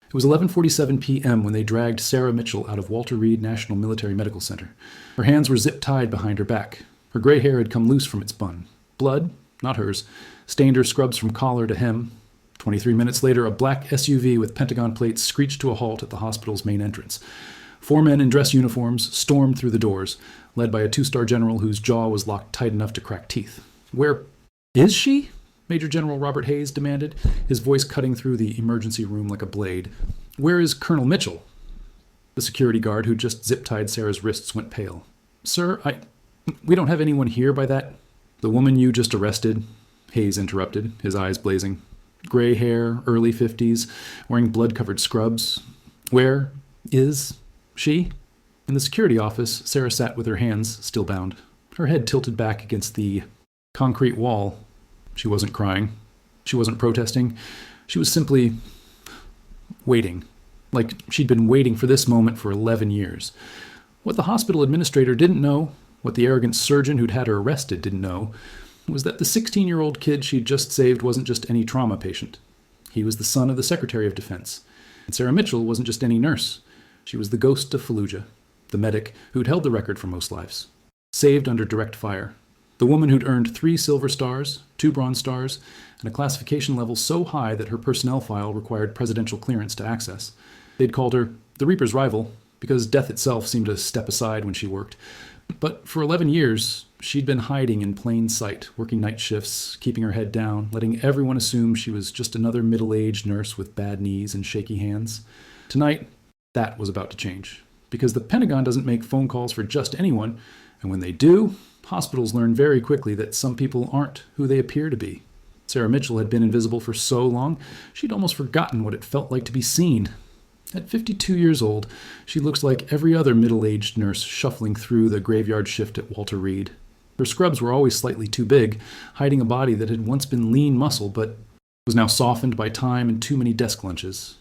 It was 11:47 p.m. when they dragged Sarah Mitchell out of Walter Reed National Military Medical Center. Her hands were zip-tied behind her back. Her gray hair had come loose from its bun. Blood, not hers, stained her scrubs from collar to hem. 23 minutes later, a black SUV with Pentagon plates screeched to a halt at the hospital's main entrance. 4 men in dress uniforms stormed through the doors, led by a 2-star general whose jaw was locked tight enough to crack teeth. "Where is she?" Major General Robert Hayes demanded, his voice cutting through the emergency room like a blade. "Where is Colonel Mitchell?" The security guard who just zip-tied Sarah's wrists went pale. "Sir, we don't have anyone here by that—" "The woman you just arrested," Hayes interrupted, his eyes blazing. "Gray hair, early 50s, wearing blood-covered scrubs. Where is she?" In the security office, Sarah sat with her hands still bound, her head tilted back against the concrete wall. She wasn't crying. She wasn't protesting. She was simply waiting, like she'd been waiting for this moment for 11 years. What the hospital administrator didn't know, what the arrogant surgeon who'd had her arrested didn't know, was that the 16-year-old kid she'd just saved wasn't just any trauma patient. He was the son of the Secretary of Defense. And Sarah Mitchell wasn't just any nurse. She was the ghost of Fallujah, the medic who'd held the record for most lives, saved under direct fire. The woman who'd earned 3 silver stars, 2 bronze stars, and a classification level so high that her personnel file required presidential clearance to access. They'd called her the Reaper's rival, because death itself seemed to step aside when she worked. But for 11 years, she'd been hiding in plain sight, working night shifts, keeping her head down, letting everyone assume she was just another middle-aged nurse with bad knees and shaky hands. Tonight, that was about to change, because the Pentagon doesn't make phone calls for just anyone, and when they do, hospitals learn very quickly that some people aren't who they appear to be. Sarah Mitchell had been invisible for so long, she'd almost forgotten what it felt like to be seen. At 52 years old, she looked like every other middle-aged nurse shuffling through the graveyard shift at Walter Reed. Her scrubs were always slightly too big, hiding a body that had once been lean muscle but was now softened by time and too many desk lunches.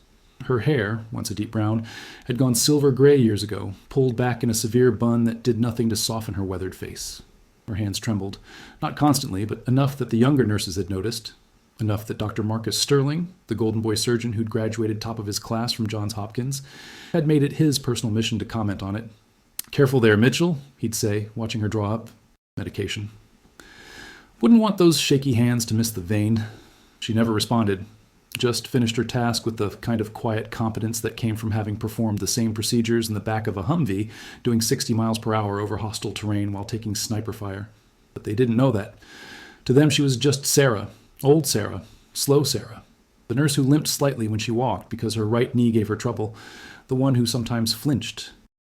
Her hair, once a deep brown, had gone silver gray years ago, pulled back in a severe bun that did nothing to soften her weathered face. Her hands trembled, not constantly, but enough that the younger nurses had noticed, enough that Dr. Marcus Sterling, the golden boy surgeon who'd graduated top of his class from Johns Hopkins, had made it his personal mission to comment on it. "Careful there, Mitchell," he'd say, watching her draw up medication. "Wouldn't want those shaky hands to miss the vein." She never responded, just finished her task with the kind of quiet competence that came from having performed the same procedures in the back of a Humvee, doing 60 miles per hour over hostile terrain while taking sniper fire. But they didn't know that. To them, she was just Sarah, old Sarah, slow Sarah, the nurse who limped slightly when she walked because her right knee gave her trouble, the one who sometimes flinched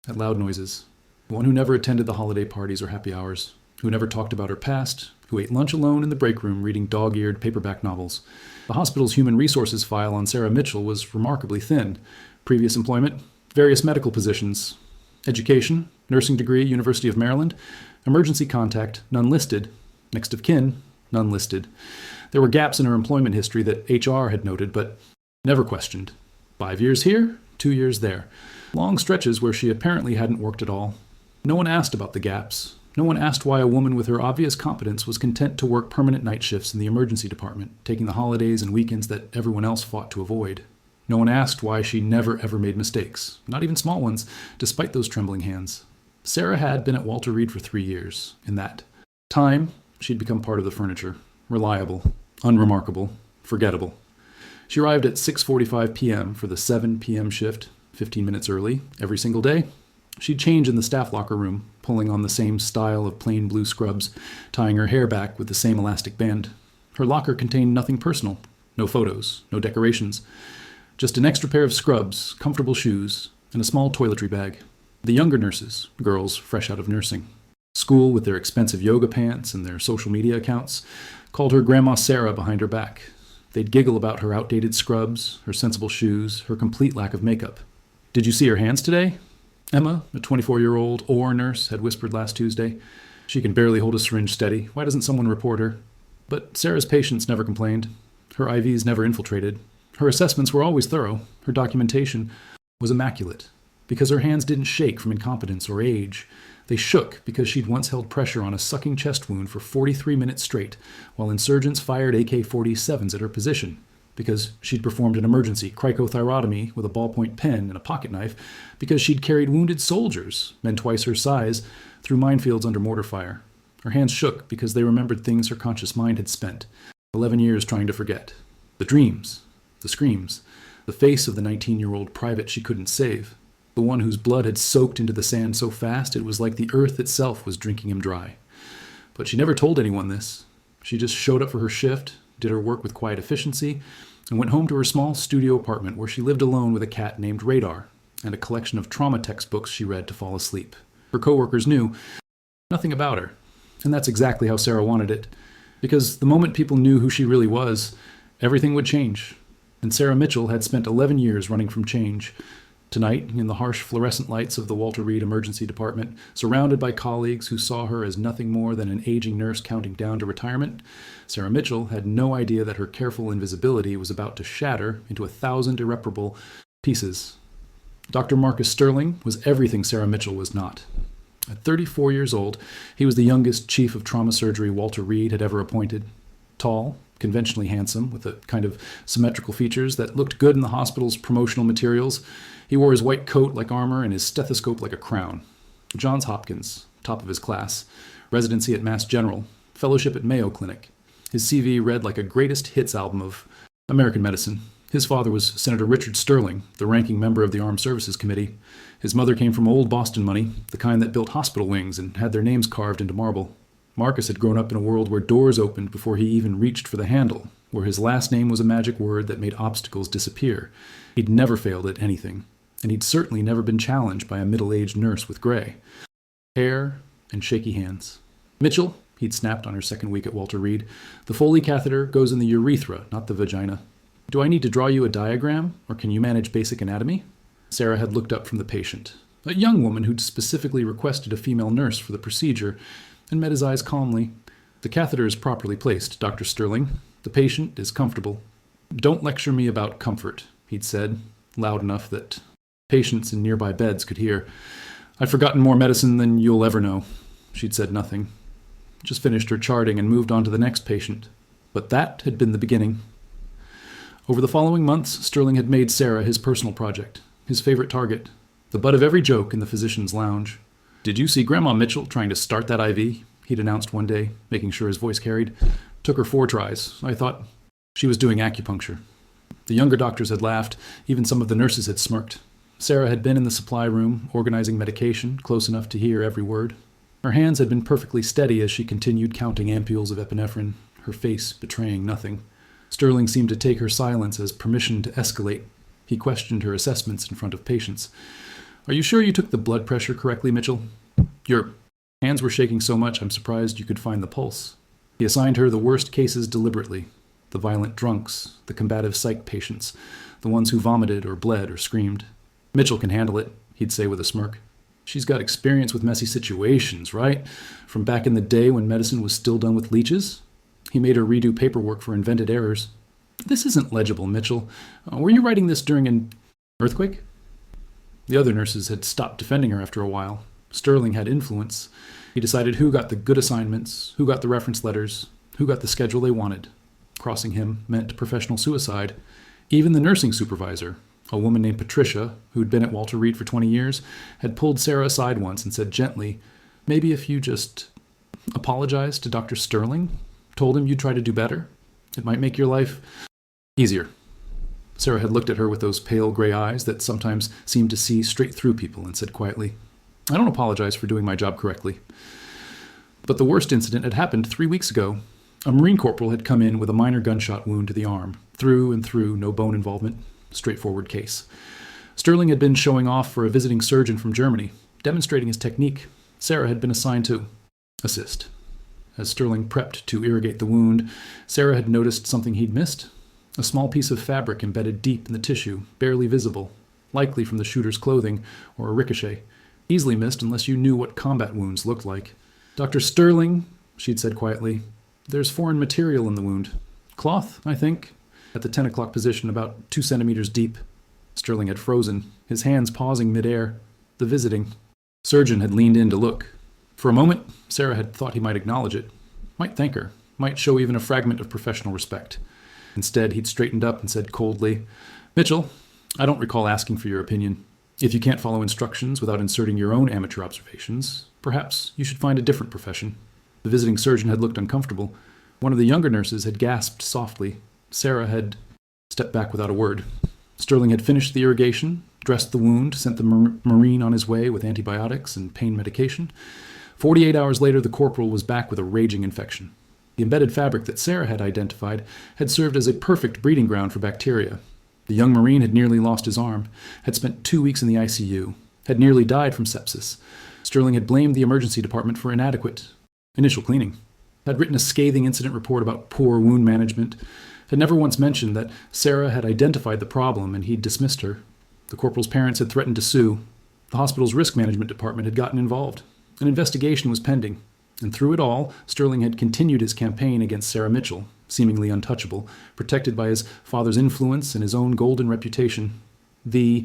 at loud noises, the one who never attended the holiday parties or happy hours, who never talked about her past, who ate lunch alone in the break room reading dog-eared paperback novels. The hospital's human resources file on Sarah Mitchell was remarkably thin. Previous employment, various medical positions, education, nursing degree, University of Maryland, emergency contact, none listed, next of kin, none listed. There were gaps in her employment history that HR had noted, but never questioned. 5 years here, 2 years there. Long stretches where she apparently hadn't worked at all. No one asked about the gaps. No one asked why a woman with her obvious competence was content to work permanent night shifts in the emergency department, taking the holidays and weekends that everyone else fought to avoid. No one asked why she never ever made mistakes, not even small ones, despite those trembling hands. Sarah had been at Walter Reed for 3 years. In that time, she'd become part of the furniture. Reliable, unremarkable, forgettable. She arrived at 6:45 p.m. for the 7 p.m. shift, 15 minutes early, every single day. She'd change in the staff locker room, pulling on the same style of plain blue scrubs, tying her hair back with the same elastic band. Her locker contained nothing personal, no photos, no decorations, just an extra pair of scrubs, comfortable shoes, and a small toiletry bag. The younger nurses, girls fresh out of nursing, school with their expensive yoga pants and their social media accounts, called her Grandma Sarah behind her back. They'd giggle about her outdated scrubs, her sensible shoes, her complete lack of makeup. "Did you see her hands today?" Emma, a 24-year-old OR nurse, had whispered last Tuesday. "She can barely hold a syringe steady. Why doesn't someone report her?" But Sarah's patients never complained. Her IVs never infiltrated. Her assessments were always thorough. Her documentation was immaculate. Because her hands didn't shake from incompetence or age. They shook because she'd once held pressure on a sucking chest wound for 43 minutes straight, while insurgents fired AK-47s at her position. because she'd performed an emergency cricothyrotomy with a ballpoint pen and a pocket knife, because she'd carried wounded soldiers, men twice her size, through minefields under mortar fire. Her hands shook because they remembered things her conscious mind had spent 11 years trying to forget. The dreams, the screams, the face of the 19-year-old private she couldn't save, the one whose blood had soaked into the sand so fast it was like the earth itself was drinking him dry. But she never told anyone this. She just showed up for her shift, did her work with quiet efficiency, and went home to her small studio apartment where she lived alone with a cat named Radar and a collection of trauma textbooks she read to fall asleep. Her coworkers knew nothing about her, and that's exactly how Sarah wanted it, because the moment people knew who she really was, everything would change. And Sarah Mitchell had spent 11 years running from change. Tonight, in the harsh fluorescent lights of the Walter Reed Emergency Department, surrounded by colleagues who saw her as nothing more than an aging nurse counting down to retirement, Sarah Mitchell had no idea that her careful invisibility was about to shatter into 1,000 irreparable pieces. Dr. Marcus Sterling was everything Sarah Mitchell was not. At 34 years old, he was the youngest chief of trauma surgery Walter Reed had ever appointed. Tall, conventionally handsome, with the kind of symmetrical features that looked good in the hospital's promotional materials, he wore his white coat like armor and his stethoscope like a crown. Johns Hopkins, top of his class, residency at Mass General, fellowship at Mayo Clinic. His CV read like a greatest hits album of American medicine. His father was Senator Richard Sterling, the ranking member of the Armed Services Committee. His mother came from old Boston money, the kind that built hospital wings and had their names carved into marble. Marcus had grown up in a world where doors opened before he even reached for the handle, where his last name was a magic word that made obstacles disappear. He'd never failed at anything, and he'd certainly never been challenged by a middle-aged nurse with gray hair and shaky hands. "Mitchell," he'd snapped on her second week at Walter Reed, "the Foley catheter goes in the urethra, not the vagina. Do I need to draw you a diagram, or can you manage basic anatomy?" Sarah had looked up from the patient, a young woman who'd specifically requested a female nurse for the procedure, and met his eyes calmly. "The catheter is properly placed, Dr. Sterling. The patient is comfortable." "Don't lecture me about comfort," he'd said, loud enough that patients in nearby beds could hear. "I've forgotten more medicine than you'll ever know." She'd said nothing, just finished her charting and moved on to the next patient. But that had been the beginning. Over the following months, Sterling had made Sarah his personal project, his favorite target, the butt of every joke in the physician's lounge. "Did you see Grandma Mitchell trying to start that IV?" he'd announced one day, making sure his voice carried. "Took her 4 tries. I thought she was doing acupuncture." The younger doctors had laughed. Even some of the nurses had smirked. Sarah had been in the supply room, organizing medication, close enough to hear every word. Her hands had been perfectly steady as she continued counting ampules of epinephrine, her face betraying nothing. Sterling seemed to take her silence as permission to escalate. He questioned her assessments in front of patients. "Are you sure you took the blood pressure correctly, Mitchell? Your hands were shaking so much I'm surprised you could find the pulse." He assigned her the worst cases deliberately, the violent drunks, the combative psych patients, the ones who vomited or bled or screamed. "Mitchell can handle it," he'd say with a smirk. "She's got experience with messy situations, right? From back in the day when medicine was still done with leeches?" He made her redo paperwork for invented errors. "This isn't legible, Mitchell. Were you writing this during an earthquake?" The other nurses had stopped defending her after a while. Sterling had influence. He decided who got the good assignments, who got the reference letters, who got the schedule they wanted. Crossing him meant professional suicide. Even the nursing supervisor, a woman named Patricia, who'd been at Walter Reed for 20 years, had pulled Sarah aside once and said gently, "Maybe if you just apologized to Dr. Sterling, told him you'd try to do better, it might make your life easier." Sarah had looked at her with those pale gray eyes that sometimes seemed to see straight through people and said quietly, "I don't apologize for doing my job correctly." But the worst incident had happened 3 weeks ago. A Marine corporal had come in with a minor gunshot wound to the arm. Through and through, no bone involvement. Straightforward case. Sterling had been showing off for a visiting surgeon from Germany, demonstrating his technique. Sarah had been assigned to assist. As Sterling prepped to irrigate the wound, Sarah had noticed something he'd missed. A small piece of fabric embedded deep in the tissue, barely visible, likely from the shooter's clothing or a ricochet. Easily missed unless you knew what combat wounds looked like. "Dr. Sterling," she'd said quietly, "there's foreign material in the wound. Cloth, I think, at the 10 o'clock position, about 2 centimeters deep." Sterling had frozen, his hands pausing midair. The visiting surgeon had leaned in to look. For a moment, Sarah had thought he might acknowledge it, might thank her, might show even a fragment of professional respect. Instead, he'd straightened up and said coldly, "Mitchell, I don't recall asking for your opinion. If you can't follow instructions without inserting your own amateur observations, perhaps you should find a different profession." The visiting surgeon had looked uncomfortable. One of the younger nurses had gasped softly. Sarah had stepped back without a word. Sterling had finished the irrigation, dressed the wound, sent the Marine on his way with antibiotics and pain medication. 48 hours later, the corporal was back with a raging infection. The embedded fabric that Sarah had identified had served as a perfect breeding ground for bacteria. The young Marine had nearly lost his arm, had spent 2 weeks in the ICU, had nearly died from sepsis. Sterling had blamed the emergency department for inadequate initial cleaning, had written a scathing incident report about poor wound management, had never once mentioned that Sarah had identified the problem and he'd dismissed her. The corporal's parents had threatened to sue. The hospital's risk management department had gotten involved. An investigation was pending. And through it all, Sterling had continued his campaign against Sarah Mitchell, seemingly untouchable, protected by his father's influence and his own golden reputation. The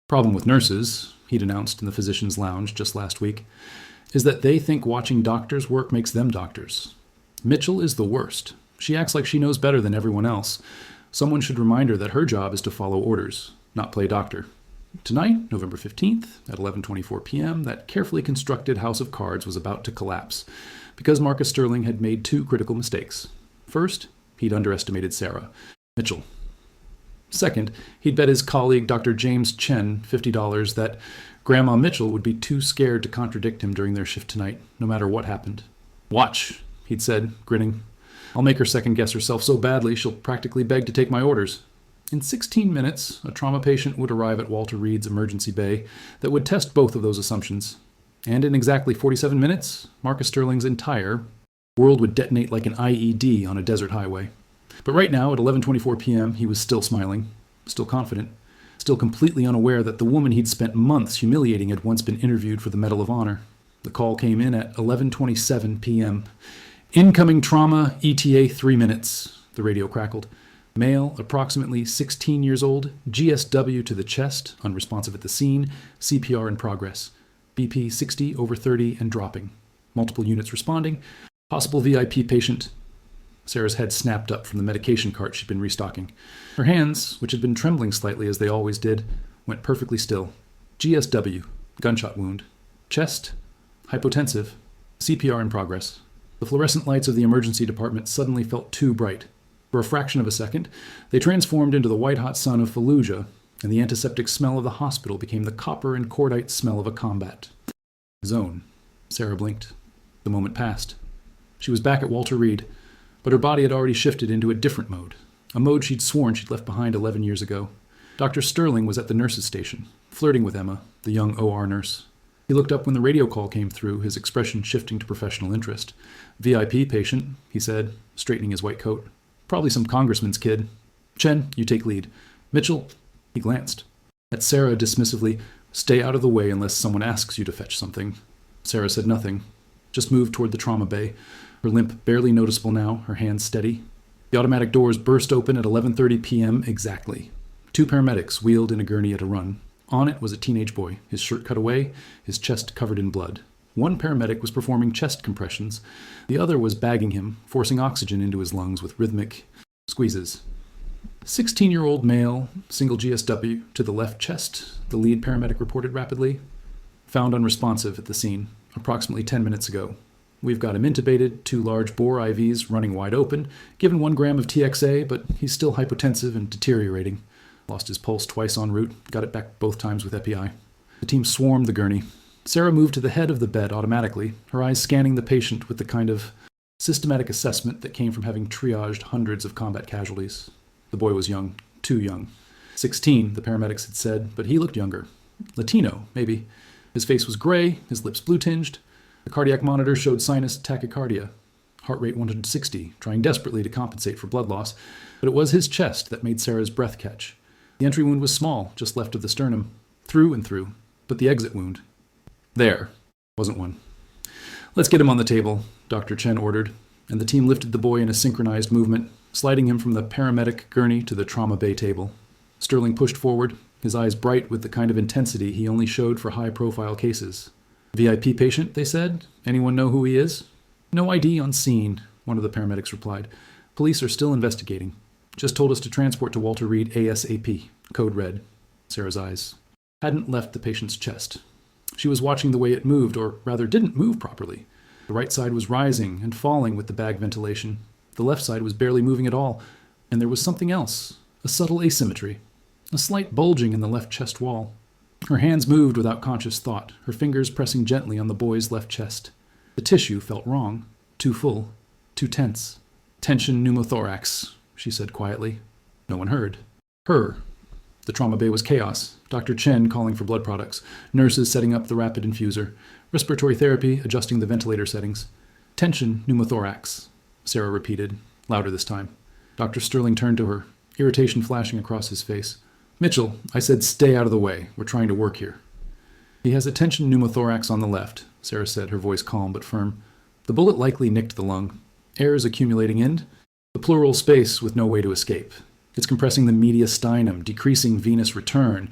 problem with nurses, he'd announced in the physician's lounge just last week, is that they think watching doctors work makes them doctors. Mitchell is the worst. She acts like she knows better than everyone else. Someone should remind her that her job is to follow orders, not play doctor. Tonight, November 15th, at 11:24 p.m., that carefully constructed house of cards was about to collapse, because Marcus Sterling had made two critical mistakes. First, he'd underestimated Sarah Mitchell. Second, he'd bet his colleague Dr. James Chen $50 that Grandma Mitchell would be too scared to contradict him during their shift tonight, no matter what happened. "Watch," he'd said, grinning. "I'll make her second-guess herself so badly she'll practically beg to take my orders." In 16 minutes, a trauma patient would arrive at Walter Reed's emergency bay that would test both of those assumptions. And in exactly 47 minutes, Marcus Sterling's entire world would detonate like an IED on a desert highway. But right now, at 11:24 p.m., he was still smiling, still confident, still completely unaware that the woman he'd spent months humiliating had once been interviewed for the Medal of Honor. The call came in at 11:27 p.m. "Incoming trauma, ETA 3 minutes," the radio crackled. "Male, approximately 16 years old, GSW to the chest, unresponsive at the scene, CPR in progress. BP 60/30 and dropping. Multiple units responding. Possible VIP patient." Sarah's head snapped up from the medication cart she'd been restocking. Her hands, which had been trembling slightly as they always did, went perfectly still. GSW, gunshot wound. Chest, hypotensive, CPR in progress. The fluorescent lights of the emergency department suddenly felt too bright. For a fraction of a second, they transformed into the white-hot sun of Fallujah, and the antiseptic smell of the hospital became the copper and cordite smell of a combat zone. Sarah blinked. The moment passed. She was back at Walter Reed, but her body had already shifted into a different mode, a mode she'd sworn she'd left behind 11 years ago. Dr. Sterling was at the nurse's station, flirting with Emma, the young OR nurse. He looked up when the radio call came through, his expression shifting to professional interest. "VIP patient," he said, straightening his white coat. "Probably some congressman's kid. Chen, you take lead. Mitchell," he glanced at Sarah dismissively, "stay out of the way unless someone asks you to fetch something." Sarah said nothing, just moved toward the trauma bay, her limp barely noticeable now, her hands steady. The automatic doors burst open at 11:30 p.m. exactly. Two paramedics wheeled in a gurney at a run. On it was a teenage boy, his shirt cut away, his chest covered in blood. One paramedic was performing chest compressions. The other was bagging him, forcing oxygen into his lungs with rhythmic squeezes. 16-year-old male, single GSW, to the left chest, the lead paramedic reported rapidly. "Found unresponsive at the scene, approximately 10 minutes ago. We've got him intubated, 2 large bore IVs running wide open, given 1 gram of TXA, but he's still hypotensive and deteriorating. Lost his pulse twice en route, got it back both times with EPI." The team swarmed the gurney. Sarah moved to the head of the bed automatically, her eyes scanning the patient with the kind of systematic assessment that came from having triaged hundreds of combat casualties. The boy was young, too young. 16, the paramedics had said, but he looked younger. Latino, maybe. His face was gray, his lips blue-tinged. The cardiac monitor showed sinus tachycardia. Heart rate 160, trying desperately to compensate for blood loss, but it was his chest that made Sarah's breath catch. The entry wound was small, just left of the sternum, through and through, but the exit wound, there, wasn't one. "Let's get him on the table," Dr. Chen ordered, and the team lifted the boy in a synchronized movement, sliding him from the paramedic gurney to the trauma bay table. Sterling pushed forward, his eyes bright with the kind of intensity he only showed for high-profile cases. "VIP patient," they said. "Anyone know who he is?" "No ID on scene," one of the paramedics replied. "Police are still investigating." Just told us to transport to Walter Reed ASAP. Code red. Sarah's eyes hadn't left the patient's chest. She was watching the way it moved, or rather didn't move properly. The right side was rising and falling with the bag ventilation. The left side was barely moving at all, and there was something else, a subtle asymmetry, a slight bulging in the left chest wall. Her hands moved without conscious thought, her fingers pressing gently on the boy's left chest. The tissue felt wrong, too full, too tense. Tension pneumothorax, she said quietly. No one heard. Her. The trauma bay was chaos. Dr. Chen calling for blood products, nurses setting up the rapid infuser, respiratory therapy adjusting the ventilator settings. Tension pneumothorax, Sarah repeated, louder this time. Dr. Sterling turned to her, irritation flashing across his face. Mitchell, I said stay out of the way. We're trying to work here. He has a tension pneumothorax on the left, Sarah said, her voice calm but firm. The bullet likely nicked the lung. Air is accumulating in the pleural space with no way to escape. It's compressing the mediastinum, decreasing venous return.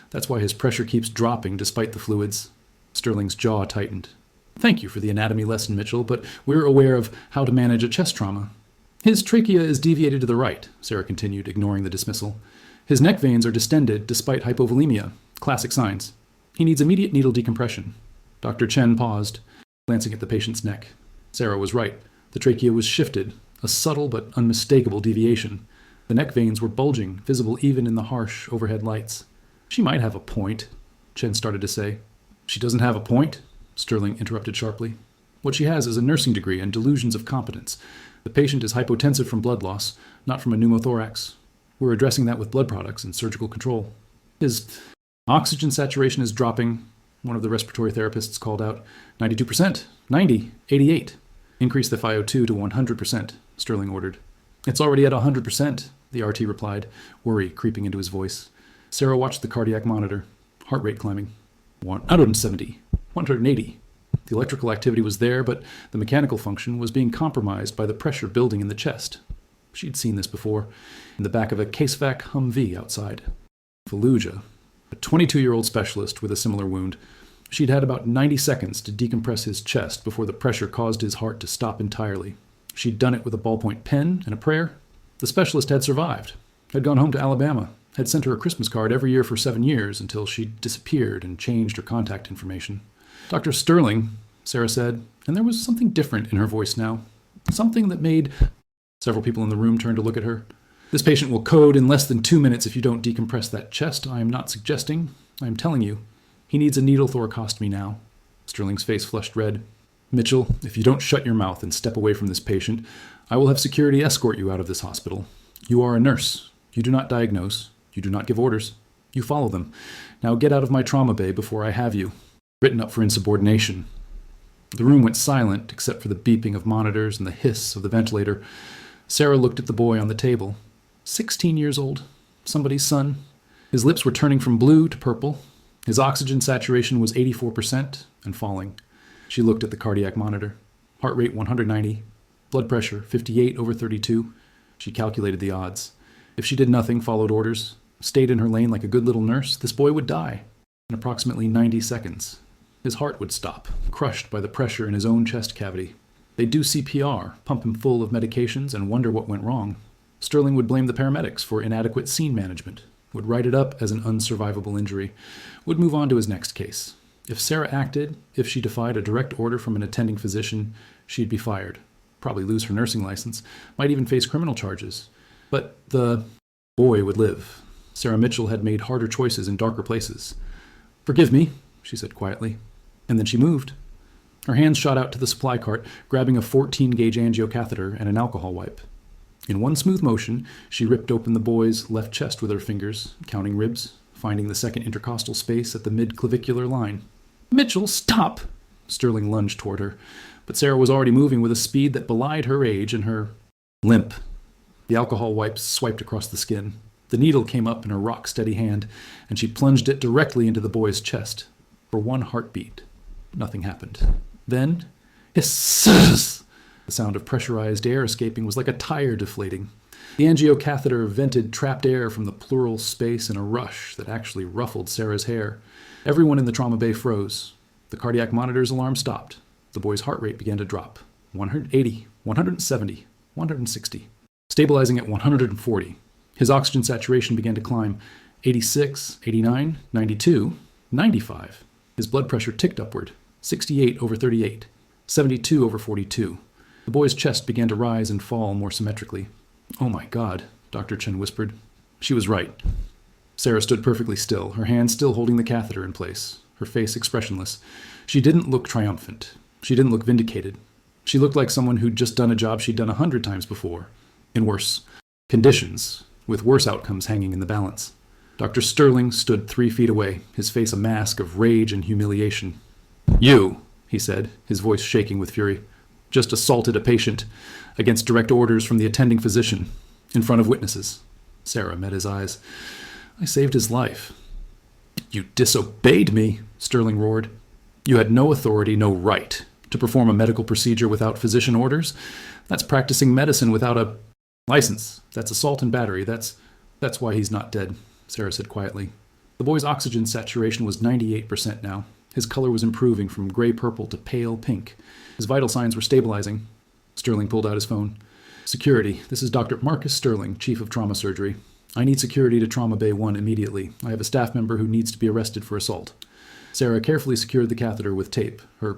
That's why his pressure keeps dropping despite the fluids. Sterling's jaw tightened. Thank you for the anatomy lesson, Mitchell, but we're aware of how to manage a chest trauma. His trachea is deviated to the right, Sarah continued, ignoring the dismissal. His neck veins are distended despite hypovolemia. Classic signs. He needs immediate needle decompression. Dr. Chen paused, glancing at the patient's neck. Sarah was right. The trachea was shifted, a subtle but unmistakable deviation. The neck veins were bulging, visible even in the harsh overhead lights. She might have a point, Chen started to say. She doesn't have a point, Sterling interrupted sharply. What she has is a nursing degree and delusions of competence. The patient is hypotensive from blood loss, not from a pneumothorax. We're addressing that with blood products and surgical control. His oxygen saturation is dropping, one of the respiratory therapists called out. 92%, 90, 88. Increase the FiO2 to 100%, Sterling ordered. It's already at 100%, the RT replied, worry creeping into his voice. Sarah watched the cardiac monitor, heart rate climbing. 170, 180. The electrical activity was there, but the mechanical function was being compromised by the pressure building in the chest. She'd seen this before, in the back of a Casevac Humvee outside. Fallujah, a 22-year-old specialist with a similar wound. She'd had about 90 seconds to decompress his chest before the pressure caused his heart to stop entirely. She'd done it with a ballpoint pen and a prayer. The specialist had survived, had gone home to Alabama, had sent her a Christmas card every year for 7 years until she disappeared and changed her contact information. Dr. Sterling, Sarah said, and there was something different in her voice now. Something that made several people in the room turn to look at her. This patient will code in less than 2 minutes if you don't decompress that chest. I am not suggesting. I am telling you. He needs a needle thoracostomy now. Sterling's face flushed red. Mitchell, if you don't shut your mouth and step away from this patient, I will have security escort you out of this hospital. You are a nurse. You do not diagnose. You do not give orders. You follow them. Now get out of my trauma bay before I have you. Written up for insubordination. The room went silent except for the beeping of monitors and the hiss of the ventilator. Sarah looked at the boy on the table. 16 years old. Somebody's son. His lips were turning from blue to purple. His oxygen saturation was 84% and falling. She looked at the cardiac monitor. Heart rate 190. Blood pressure 58/32. She calculated the odds. If she did nothing, followed orders, stayed in her lane like a good little nurse, this boy would die in approximately 90 seconds. His heart would stop, crushed by the pressure in his own chest cavity. They'd do CPR, pump him full of medications, and wonder what went wrong. Sterling would blame the paramedics for inadequate scene management, would write it up as an unsurvivable injury, would move on to his next case. If Sarah acted, if she defied a direct order from an attending physician, she'd be fired, probably lose her nursing license, might even face criminal charges. But the boy would live. Sarah Mitchell had made harder choices in darker places. Forgive me, she said quietly. And then she moved. Her hands shot out to the supply cart, grabbing a 14-gauge angiocatheter and an alcohol wipe. In one smooth motion, she ripped open the boy's left chest with her fingers, counting ribs, finding the second intercostal space at the mid-clavicular line. Mitchell, stop! Sterling lunged toward her, but Sarah was already moving with a speed that belied her age and her limp. The alcohol wipes swiped across the skin. The needle came up in her rock-steady hand, and she plunged it directly into the boy's chest. For one heartbeat, nothing happened. Then, hiss! The sound of pressurized air escaping was like a tire deflating. The angiocatheter vented trapped air from the pleural space in a rush that actually ruffled Sarah's hair. Everyone in the trauma bay froze. The cardiac monitor's alarm stopped. The boy's heart rate began to drop. 180, 170, 160. stabilizing at 140. His oxygen saturation began to climb. 86, 89, 92, 95. His blood pressure ticked upward. 68 over 38, 72 over 42. The boy's chest began to rise and fall more symmetrically. "Oh my God," Dr. Chen whispered. She was right. Sarah stood perfectly still, her hand still holding the catheter in place, her face expressionless. She didn't look triumphant. She didn't look vindicated. She looked like someone who'd just done a job she'd done 100 times before, in worse conditions, with worse outcomes hanging in the balance. Dr. Sterling stood 3 feet away, his face a mask of rage and humiliation. "You," he said, his voice shaking with fury, "just assaulted a patient against direct orders from the attending physician, in front of witnesses." Sarah met his eyes. "I saved his life." "You disobeyed me," Sterling roared. "You had no authority, no right, to perform a medical procedure without physician orders. That's practicing medicine without a license. That's assault and battery. That's why he's not dead," Sarah said quietly. The boy's oxygen saturation was 98% now. His color was improving from gray-purple to pale pink. His vital signs were stabilizing. Sterling pulled out his phone. "Security, this is Dr. Marcus Sterling, Chief of Trauma Surgery. I need security to Trauma Bay 1 immediately. I have a staff member who needs to be arrested for assault." Sarah carefully secured the catheter with tape, her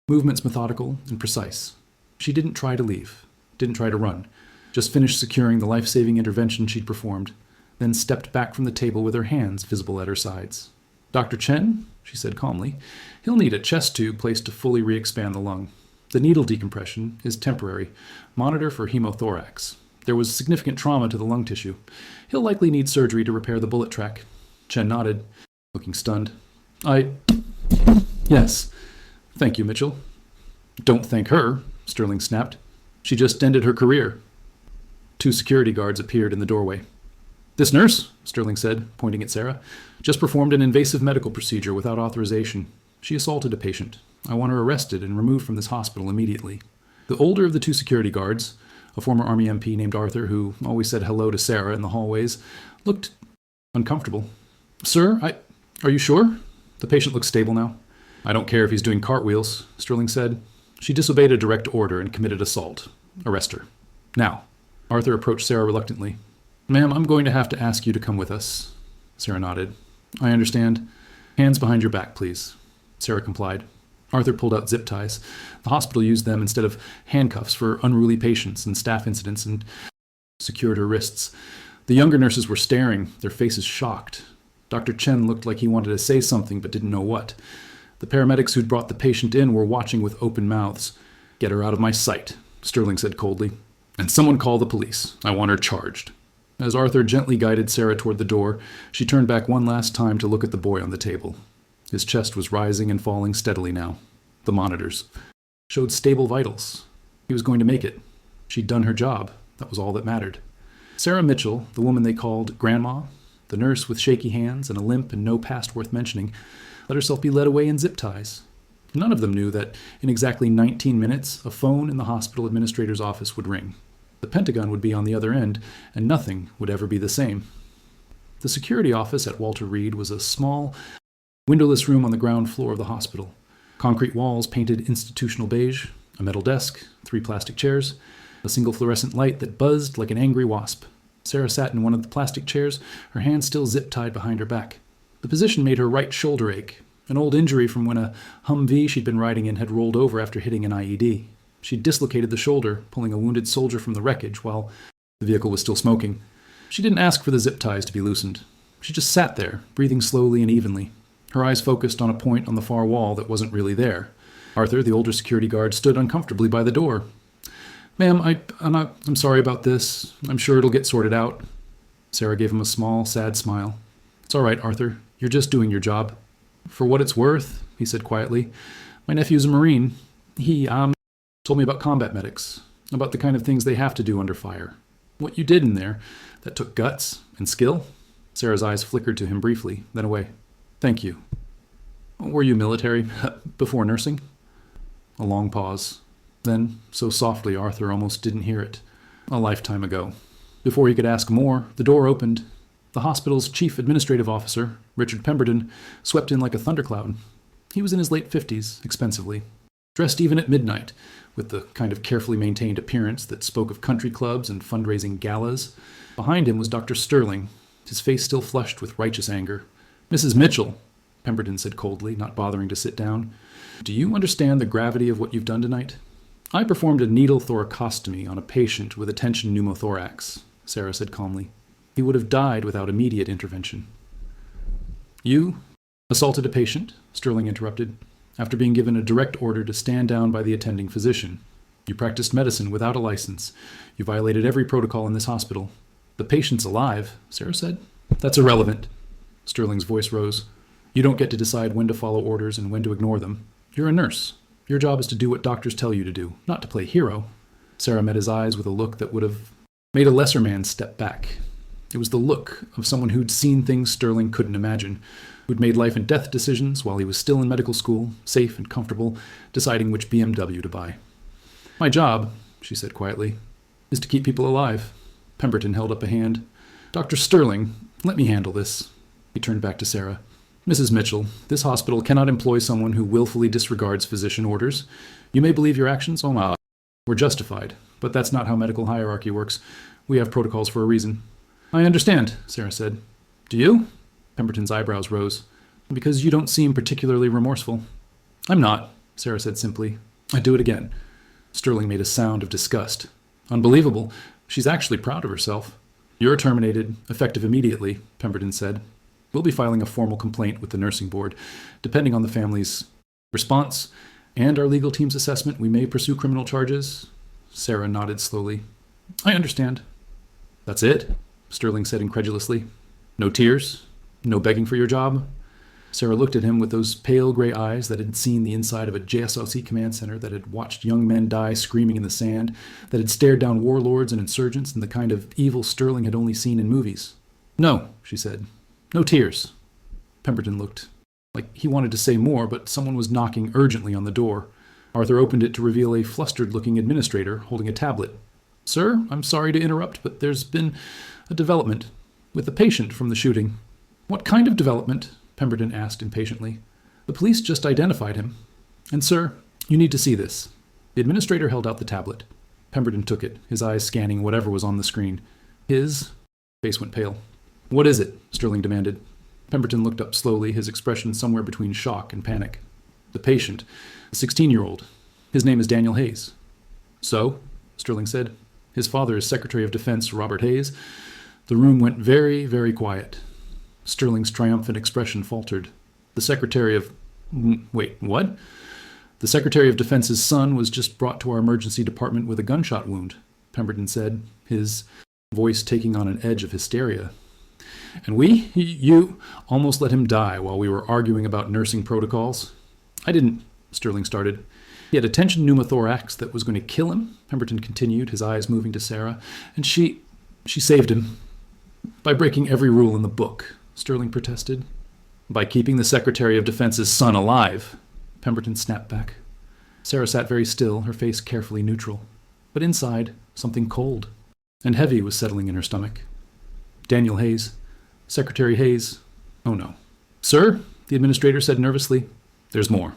movements methodical and precise. She didn't try to leave, didn't try to run, just finished securing the life-saving intervention she'd performed, then stepped back from the table with her hands visible at her sides. "Dr. Chen," she said calmly, "he'll need a chest tube placed to fully re-expand the lung. The needle decompression is temporary. Monitor for hemothorax. There was significant trauma to the lung tissue. He'll likely need surgery to repair the bullet track." Chen nodded, looking stunned. Yes. Thank you, Mitchell." "Don't thank her," Sterling snapped. "She just ended her career." 2 security guards appeared in the doorway. "This nurse," Sterling said, pointing at Sarah, "just performed an invasive medical procedure without authorization. She assaulted a patient. I want her arrested and removed from this hospital immediately." The older of the 2 security guards, a former Army MP named Arthur who always said hello to Sarah in the hallways, looked uncomfortable. "Sir, are you sure? The patient looks stable now." "I don't care if he's doing cartwheels," Sterling said. "She disobeyed a direct order and committed assault. Arrest her. Now." Arthur approached Sarah reluctantly. "Ma'am, I'm going to have to ask you to come with us." Sarah nodded. "I understand. Hands behind your back, please." Sarah complied. Arthur pulled out zip ties. The hospital used them instead of handcuffs for unruly patients and staff incidents, and secured her wrists. The younger nurses were staring, their faces shocked. Dr. Chen looked like he wanted to say something but didn't know what. The paramedics who'd brought the patient in were watching with open mouths. "Get her out of my sight," Sterling said coldly. "And someone call the police. I want her charged." As Arthur gently guided Sarah toward the door, she turned back one last time to look at the boy on the table. His chest was rising and falling steadily now. The monitors showed stable vitals. He was going to make it. She'd done her job. That was all that mattered. Sarah Mitchell, the woman they called Grandma, the nurse with shaky hands and a limp and no past worth mentioning, let herself be led away in zip ties. None of them knew that in exactly 19 minutes, a phone in the hospital administrator's office would ring. The Pentagon would be on the other end, and nothing would ever be the same. The security office at Walter Reed was a small, windowless room on the ground floor of the hospital. Concrete walls painted institutional beige, a metal desk, 3 plastic chairs, a single fluorescent light that buzzed like an angry wasp. Sarah sat in one of the plastic chairs, her hands still zip-tied behind her back. The position made her right shoulder ache, an old injury from when a Humvee she'd been riding in had rolled over after hitting an IED. She'd dislocated the shoulder, pulling a wounded soldier from the wreckage while the vehicle was still smoking. She didn't ask for the zip ties to be loosened. She just sat there, breathing slowly and evenly, her eyes focused on a point on the far wall that wasn't really there. Arthur, the older security guard, stood uncomfortably by the door. "Ma'am, I'm sorry about this. I'm sure it'll get sorted out." Sarah gave him a small, sad smile. "It's all right, Arthur. You're just doing your job." "For what it's worth," he said quietly, "my nephew's a Marine. He told me about combat medics, about the kind of things they have to do under fire. What you did in there, that took guts and skill." Sarah's eyes flickered to him briefly, then away. "Thank you. Were you military before nursing?" A long pause. Then, so softly Arthur almost didn't hear it. "A lifetime ago." Before he could ask more, the door opened. The hospital's chief administrative officer, Richard Pemberton, swept in like a thundercloud. He was in his late 50s, expensively, dressed even at midnight, with the kind of carefully maintained appearance that spoke of country clubs and fundraising galas. Behind him was Dr. Sterling, his face still flushed with righteous anger. "Mrs. Mitchell," Pemberton said coldly, not bothering to sit down, "do you understand the gravity of what you've done tonight?" "I performed a needle thoracostomy on a patient with a tension pneumothorax," Sarah said calmly. "He would have died without immediate intervention." "You assaulted a patient," Sterling interrupted, "after being given a direct order to stand down by the attending physician. You practiced medicine without a license. You violated every protocol in this hospital. The patient's alive," Sarah said. "That's irrelevant." Sterling's voice rose. "You don't get to decide when to follow orders and when to ignore them. You're a nurse. Your job is to do what doctors tell you to do, not to play hero." Sarah met his eyes with a look that would have made a lesser man step back. It was the look of someone who'd seen things Sterling couldn't imagine, who'd made life and death decisions while he was still in medical school, safe and comfortable, deciding which BMW to buy. "My job," she said quietly, "is to keep people alive." Pemberton held up a hand. "Dr. Sterling, let me handle this." He turned back to Sarah. "Mrs. Mitchell, this hospital cannot employ someone who willfully disregards physician orders. You may believe your actions, were justified, but that's not how medical hierarchy works. We have protocols for a reason." "I understand," Sarah said. "Do you?" Pemberton's eyebrows rose. "Because you don't seem particularly remorseful." "I'm not," Sarah said simply. "I'd do it again." Sterling made a sound of disgust. "Unbelievable. She's actually proud of herself." "You're terminated, effective immediately," Pemberton said. "We'll be filing a formal complaint with the nursing board. Depending on the family's response and our legal team's assessment, we may pursue criminal charges." Sarah nodded slowly. "I understand." "That's it?" Sterling said incredulously. "No tears? No begging for your job?" Sarah looked at him with those pale gray eyes that had seen the inside of a JSLC command center, that had watched young men die screaming in the sand, that had stared down warlords and insurgents and the kind of evil Sterling had only seen in movies. "No," she said. "No tears." Pemberton looked like he wanted to say more, but someone was knocking urgently on the door. Arthur opened it to reveal a flustered-looking administrator holding a tablet. "Sir, I'm sorry to interrupt, but there's been a development with the patient from the shooting." "What kind of development?" Pemberton asked impatiently. "The police just identified him. And, sir, you need to see this." The administrator held out the tablet. Pemberton took it, his eyes scanning whatever was on the screen. His face went pale. "What is it?" Sterling demanded. Pemberton looked up slowly, his expression somewhere between shock and panic. "The patient, a 16-year-old. His name is Daniel Hayes." "So?" Sterling said. "His father is Secretary of Defense Robert Hayes." The room went very, very quiet. Sterling's triumphant expression faltered. "The Secretary of... Wait, what?" "The Secretary of Defense's son was just brought to our emergency department with a gunshot wound," Pemberton said, his voice taking on an edge of hysteria. "And you almost let him die while we were arguing about nursing protocols." "I didn't," Sterling started. "He had a tension pneumothorax that was going to kill him," Pemberton continued, his eyes moving to Sarah. "And she saved him." "By breaking every rule in the book," Sterling protested. "By keeping the Secretary of Defense's son alive," Pemberton snapped back. Sarah sat very still, her face carefully neutral. But inside, something cold and heavy was settling in her stomach. "Daniel Hayes. Secretary Hayes. Oh no." "Sir," the administrator said nervously, "there's more.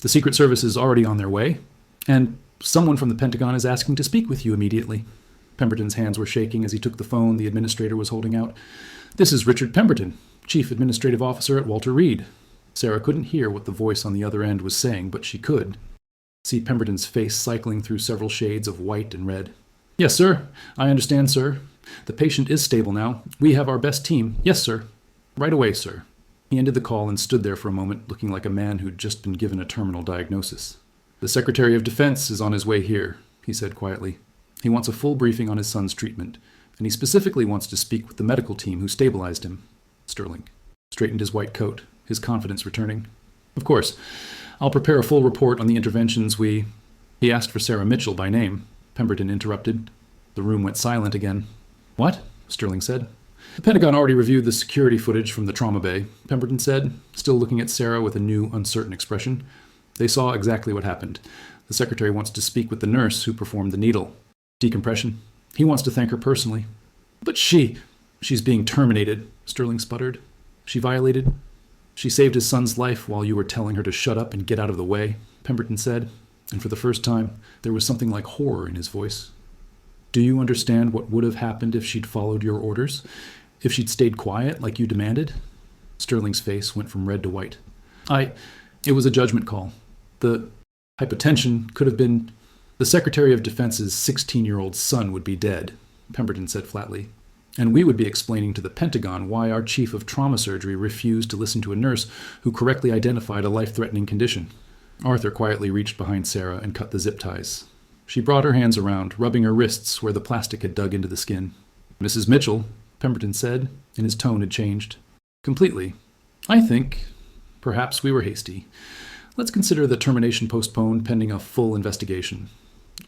The Secret Service is already on their way, and someone from the Pentagon is asking to speak with you immediately." Pemberton's hands were shaking as he took the phone the administrator was holding out. "This is Richard Pemberton, Chief Administrative Officer at Walter Reed." Sarah couldn't hear what the voice on the other end was saying, but she could see Pemberton's face cycling through several shades of white and red. "Yes, sir. I understand, sir. The patient is stable now. We have our best team. Yes, sir. Right away, sir." He ended the call and stood there for a moment, looking like a man who'd just been given a terminal diagnosis. "The Secretary of Defense is on his way here," he said quietly. "He wants a full briefing on his son's treatment, and he specifically wants to speak with the medical team who stabilized him." Sterling straightened his white coat, his confidence returning. "Of course. I'll prepare a full report on the interventions we—" He asked for Sarah Mitchell by name. Pemberton interrupted. The room went silent again. "What?" Sterling said. "The Pentagon already reviewed the security footage from the trauma bay," Pemberton said, still looking at Sarah with a new, uncertain expression. "They saw exactly what happened. The secretary wants to speak with the nurse who performed the needle decompression. He wants to thank her personally." "But she's being terminated," Sterling sputtered. "She saved his son's life while you were telling her to shut up and get out of the way," Pemberton said. and for the first time, there was something like horror in his voice. Do you understand what would have happened if she'd followed your orders? If she'd stayed quiet like you demanded? Sterling's face went from red to white. It was a judgment call. The hypotension could have been... The Secretary of Defense's 16-year-old son would be dead, Pemberton said flatly. And we would be explaining to the Pentagon why our chief of trauma surgery refused to listen to a nurse who correctly identified a life-threatening condition. Arthur quietly reached behind Sarah and cut the zip ties. She brought her hands around, rubbing her wrists where the plastic had dug into the skin. Mrs. Mitchell, Pemberton said, and his tone had changed. Completely. I think perhaps we were hasty. Let's consider the termination postponed pending a full investigation.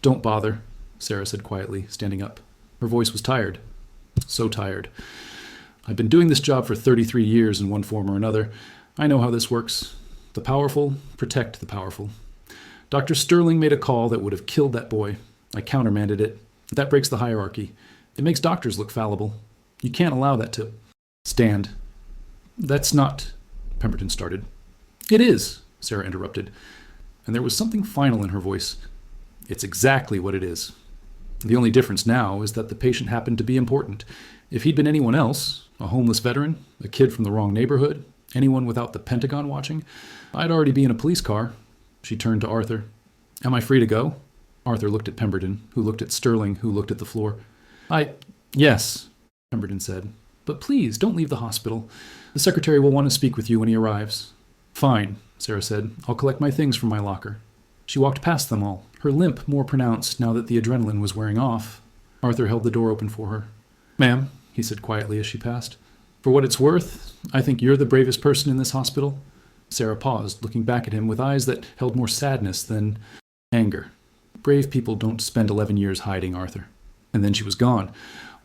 Don't bother, Sarah said quietly, standing up. Her voice was tired. So tired. I've been doing this job for 33 years in one form or another. I know how this works. The powerful protect the powerful. Dr. Sterling made a call that would have killed that boy. I countermanded it. That breaks the hierarchy. It makes doctors look fallible. You can't allow that to stand. That's not... Pemberton started. It is, Sarah interrupted, and there was something final in her voice. It's exactly what it is. The only difference now is that the patient happened to be important. If he'd been anyone else, a homeless veteran, a kid from the wrong neighborhood, anyone without the Pentagon watching, I'd already be in a police car. She turned to Arthur. Am I free to go? Arthur looked at Pemberton, who looked at Sterling, who looked at the floor. Yes, Pemberton said. But please, don't leave the hospital. The secretary will want to speak with you when he arrives. Fine, Sarah said. I'll collect my things from my locker. She walked past them all, her limp more pronounced now that the adrenaline was wearing off. Arthur held the door open for her. Ma'am, he said quietly as she passed. For what it's worth, I think you're the bravest person in this hospital. Sarah paused, looking back at him with eyes that held more sadness than anger. Brave people don't spend 11 years hiding, Arthur. And then she was gone,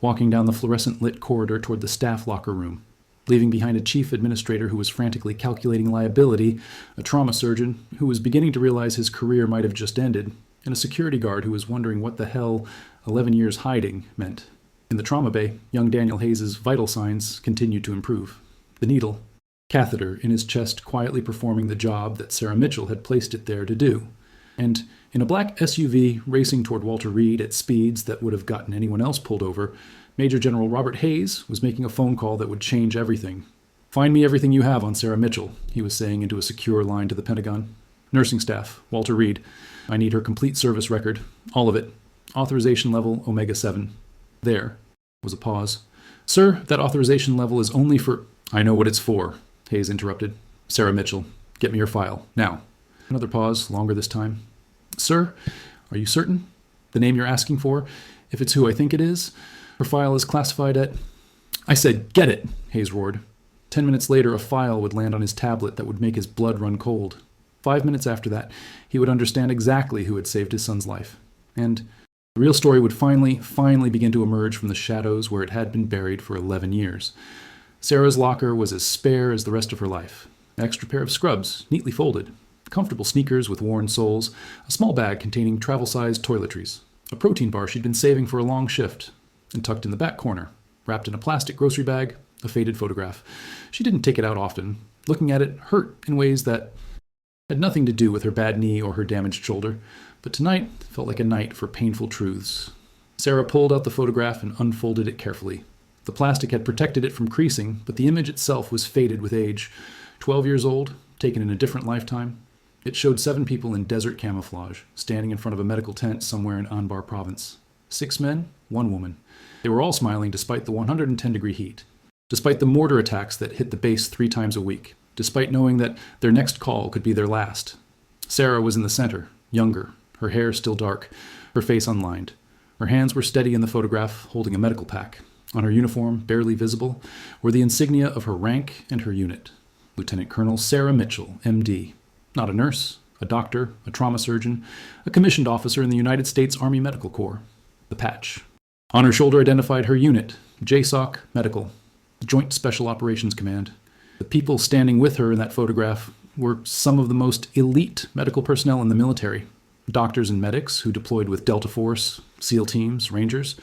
walking down the fluorescent-lit corridor toward the staff locker room, leaving behind a chief administrator who was frantically calculating liability, a trauma surgeon who was beginning to realize his career might have just ended, and a security guard who was wondering what the hell 11 years hiding meant. In the trauma bay, young Daniel Hayes's vital signs continued to improve. The needle, catheter in his chest quietly performing the job that Sarah Mitchell had placed it there to do. And in a black SUV racing toward Walter Reed at speeds that would have gotten anyone else pulled over, Major General Robert Hayes was making a phone call that would change everything. Find me everything you have on Sarah Mitchell, he was saying into a secure line to the Pentagon. Nursing staff, Walter Reed. I need her complete service record. All of it. Authorization level Omega-7. There was a pause. Sir, that authorization level is only for... I know what it's for, Hayes interrupted. Sarah Mitchell, get me your file, now. Another pause, longer this time. Sir, are you certain? The name you're asking for, if it's who I think it is, her file is classified at... I said, get it, Hayes roared. 10 minutes later, a file would land on his tablet that would make his blood run cold. 5 minutes after that, he would understand exactly who had saved his son's life. And the real story would finally begin to emerge from the shadows where it had been buried for 11 years. Sarah's locker was as spare as the rest of her life. An extra pair of scrubs, neatly folded. Comfortable sneakers with worn soles. A small bag containing travel-sized toiletries. A protein bar she'd been saving for a long shift. And tucked in the back corner, wrapped in a plastic grocery bag, a faded photograph. She didn't take it out often. Looking at it hurt in ways that had nothing to do with her bad knee or her damaged shoulder, but tonight felt like a night for painful truths. Sarah pulled out the photograph and unfolded it carefully. The plastic had protected it from creasing, but the image itself was faded with age. 12 years old, taken in a different lifetime. It showed 7 people in desert camouflage, standing in front of a medical tent somewhere in Anbar province. 6 men, 1 woman. They were all smiling despite the 110-degree heat, despite the mortar attacks that hit the base 3 times a week, despite knowing that their next call could be their last. Sarah was in the center, younger, her hair still dark, her face unlined. Her hands were steady in the photograph, holding a medical pack. On her uniform, barely visible, were the insignia of her rank and her unit. Lieutenant Colonel Sarah Mitchell, M.D. Not a nurse, a doctor, a trauma surgeon, a commissioned officer in the United States Army Medical Corps. The patch. On her shoulder identified her unit, JSOC Medical, Joint Special Operations Command. The people standing with her in that photograph were some of the most elite medical personnel in the military. Doctors and medics who deployed with Delta Force, SEAL teams, Rangers.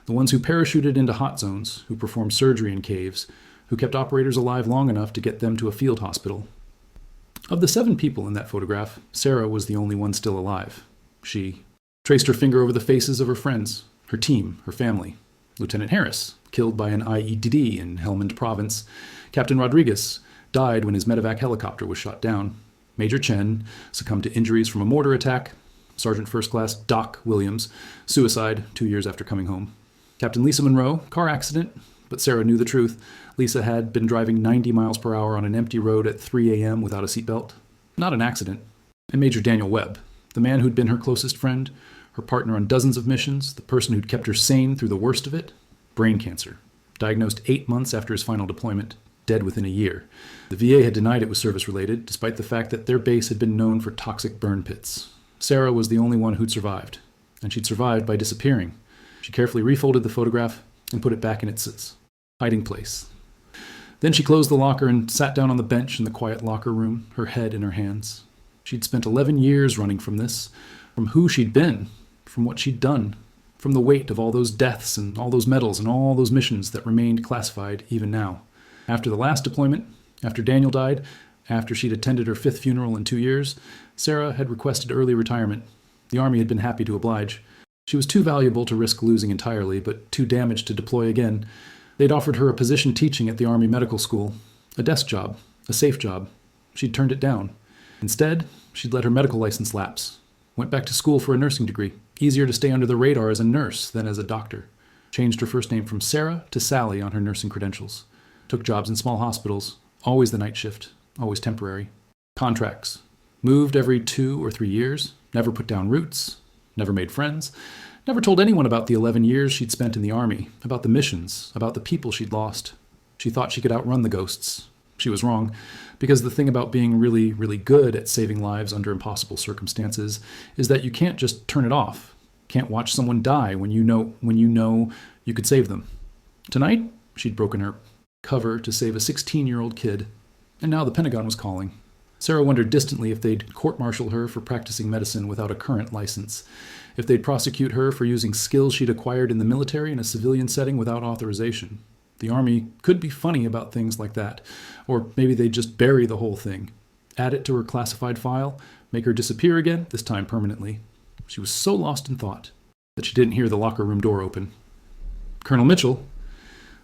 The ones who parachuted into hot zones, who performed surgery in caves, who kept operators alive long enough to get them to a field hospital. Of the 7 people in that photograph, Sarah was the only one still alive. She traced her finger over the faces of her friends, her team, her family. Lieutenant Harris, killed by an IED in Helmand Province. Captain Rodriguez died when his medevac helicopter was shot down. Major Chen succumbed to injuries from a mortar attack. Sergeant First Class Doc Williams, suicide 2 years after coming home. Captain Lisa Monroe, car accident, but Sarah knew the truth. Lisa had been driving 90 miles per hour on an empty road at 3 a.m. without a seatbelt. Not an accident. And Major Daniel Webb, the man who'd been her closest friend, her partner on dozens of missions, the person who'd kept her sane through the worst of it, brain cancer. Diagnosed 8 months after his final deployment, dead within a year. The VA had denied it was service-related, despite the fact that their base had been known for toxic burn pits. Sarah was the only one who'd survived, and she'd survived by disappearing. She carefully refolded the photograph and put it back in its hiding place. Then she closed the locker and sat down on the bench in the quiet locker room, her head in her hands. She'd spent 11 years running from this, from who she'd been, from what she'd done, from the weight of all those deaths and all those medals and all those missions that remained classified even now. After the last deployment, after Daniel died, after she'd attended her 5th funeral in 2 years, Sarah had requested early retirement. The Army had been happy to oblige. She was too valuable to risk losing entirely, but too damaged to deploy again. They'd offered her a position teaching at the Army Medical School, a desk job, a safe job. She'd turned it down. Instead, she'd let her medical license lapse. Went back to school for a nursing degree. Easier to stay under the radar as a nurse than as a doctor. Changed her first name from Sarah to Sally on her nursing credentials. Took jobs in small hospitals, always the night shift, always temporary. Contracts. Moved every 2 or 3 years. Never put down roots. Never made friends. Never told anyone about the 11 years she'd spent in the Army, about the missions, about the people she'd lost. She thought she could outrun the ghosts. She was wrong, because the thing about being really, really good at saving lives under impossible circumstances is that you can't just turn it off. Can't watch someone die when you know you could save them. Tonight, she'd broken her cover to save a 16-year-old kid, and now the Pentagon was calling. Sarah wondered distantly if they'd court-martial her for practicing medicine without a current license, if they'd prosecute her for using skills she'd acquired in the military in a civilian setting without authorization. The Army could be funny about things like that, or maybe they'd just bury the whole thing, add it to her classified file, make her disappear again, this time permanently. She was so lost in thought that she didn't hear the locker room door open. Colonel Mitchell.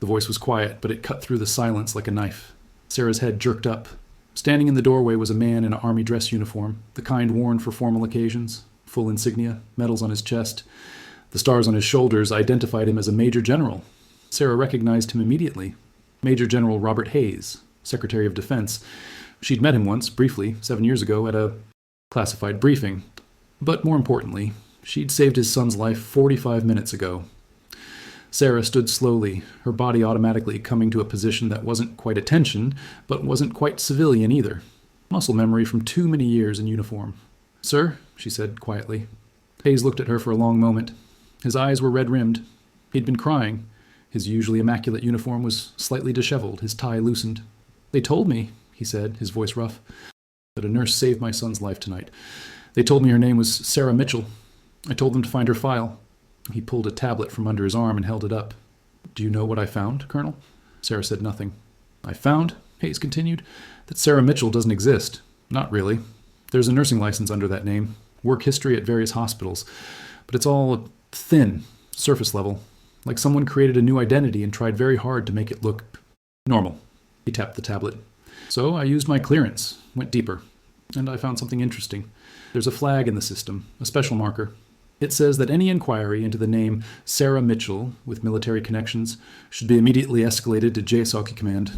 The voice was quiet, but it cut through the silence like a knife. Sarah's head jerked up. Standing in the doorway was a man in an Army dress uniform, the kind worn for formal occasions, full insignia, medals on his chest. The stars on his shoulders identified him as a Major General. Sarah recognized him immediately. Major General Robert Hayes, Secretary of Defense. She'd met him once, briefly, 7 years ago, at a classified briefing. But more importantly, she'd saved his son's life 45 minutes ago. Sarah stood slowly, her body automatically coming to a position that wasn't quite attention, but wasn't quite civilian either. Muscle memory from too many years in uniform. "Sir," she said quietly. Hayes looked at her for a long moment. His eyes were red-rimmed. He'd been crying. His usually immaculate uniform was slightly disheveled, his tie loosened. "They told me," he said, his voice rough, "that a nurse saved my son's life tonight. They told me her name was Sarah Mitchell. I told them to find her file." He pulled a tablet from under his arm and held it up. "Do you know what I found, Colonel?" Sarah said nothing. "I found," Hayes continued, "that Sarah Mitchell doesn't exist. Not really. There's a nursing license under that name, work history at various hospitals, but it's all thin, surface level, like someone created a new identity and tried very hard to make it look normal." He tapped the tablet. "So I used my clearance, went deeper, and I found something interesting. There's a flag in the system, a special marker. It says that any inquiry into the name Sarah Mitchell with military connections should be immediately escalated to JSOC Command."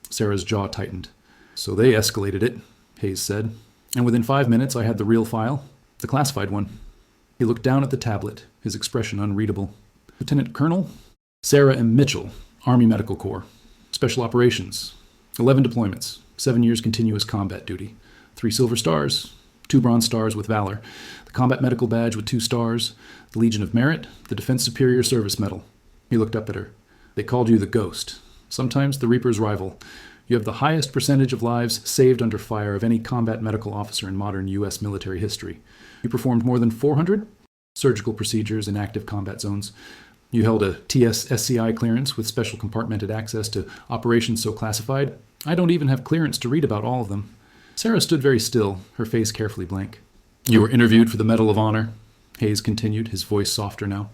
Sarah's jaw tightened. "So they escalated it," Hayes said. "And within 5 minutes I had the real file, the classified one." He looked down at the tablet, his expression unreadable. "Lieutenant Colonel, Sarah M. Mitchell, Army Medical Corps. Special Operations. 11 deployments, 7 years continuous combat duty. 3 silver stars, 2 bronze stars with valor, the Combat Medical Badge with 2 stars, the Legion of Merit, the Defense Superior Service Medal." He looked up at her. "They called you the Ghost, sometimes the Reaper's rival. You have the highest percentage of lives saved under fire of any combat medical officer in modern U.S. military history. You performed more than 400 surgical procedures in active combat zones. You held a TS-SCI clearance with special compartmented access to operations so classified. I don't even have clearance to read about all of them. Sarah stood very still, her face carefully blank. You were interviewed for the Medal of Honor, Hayes continued, his voice softer now,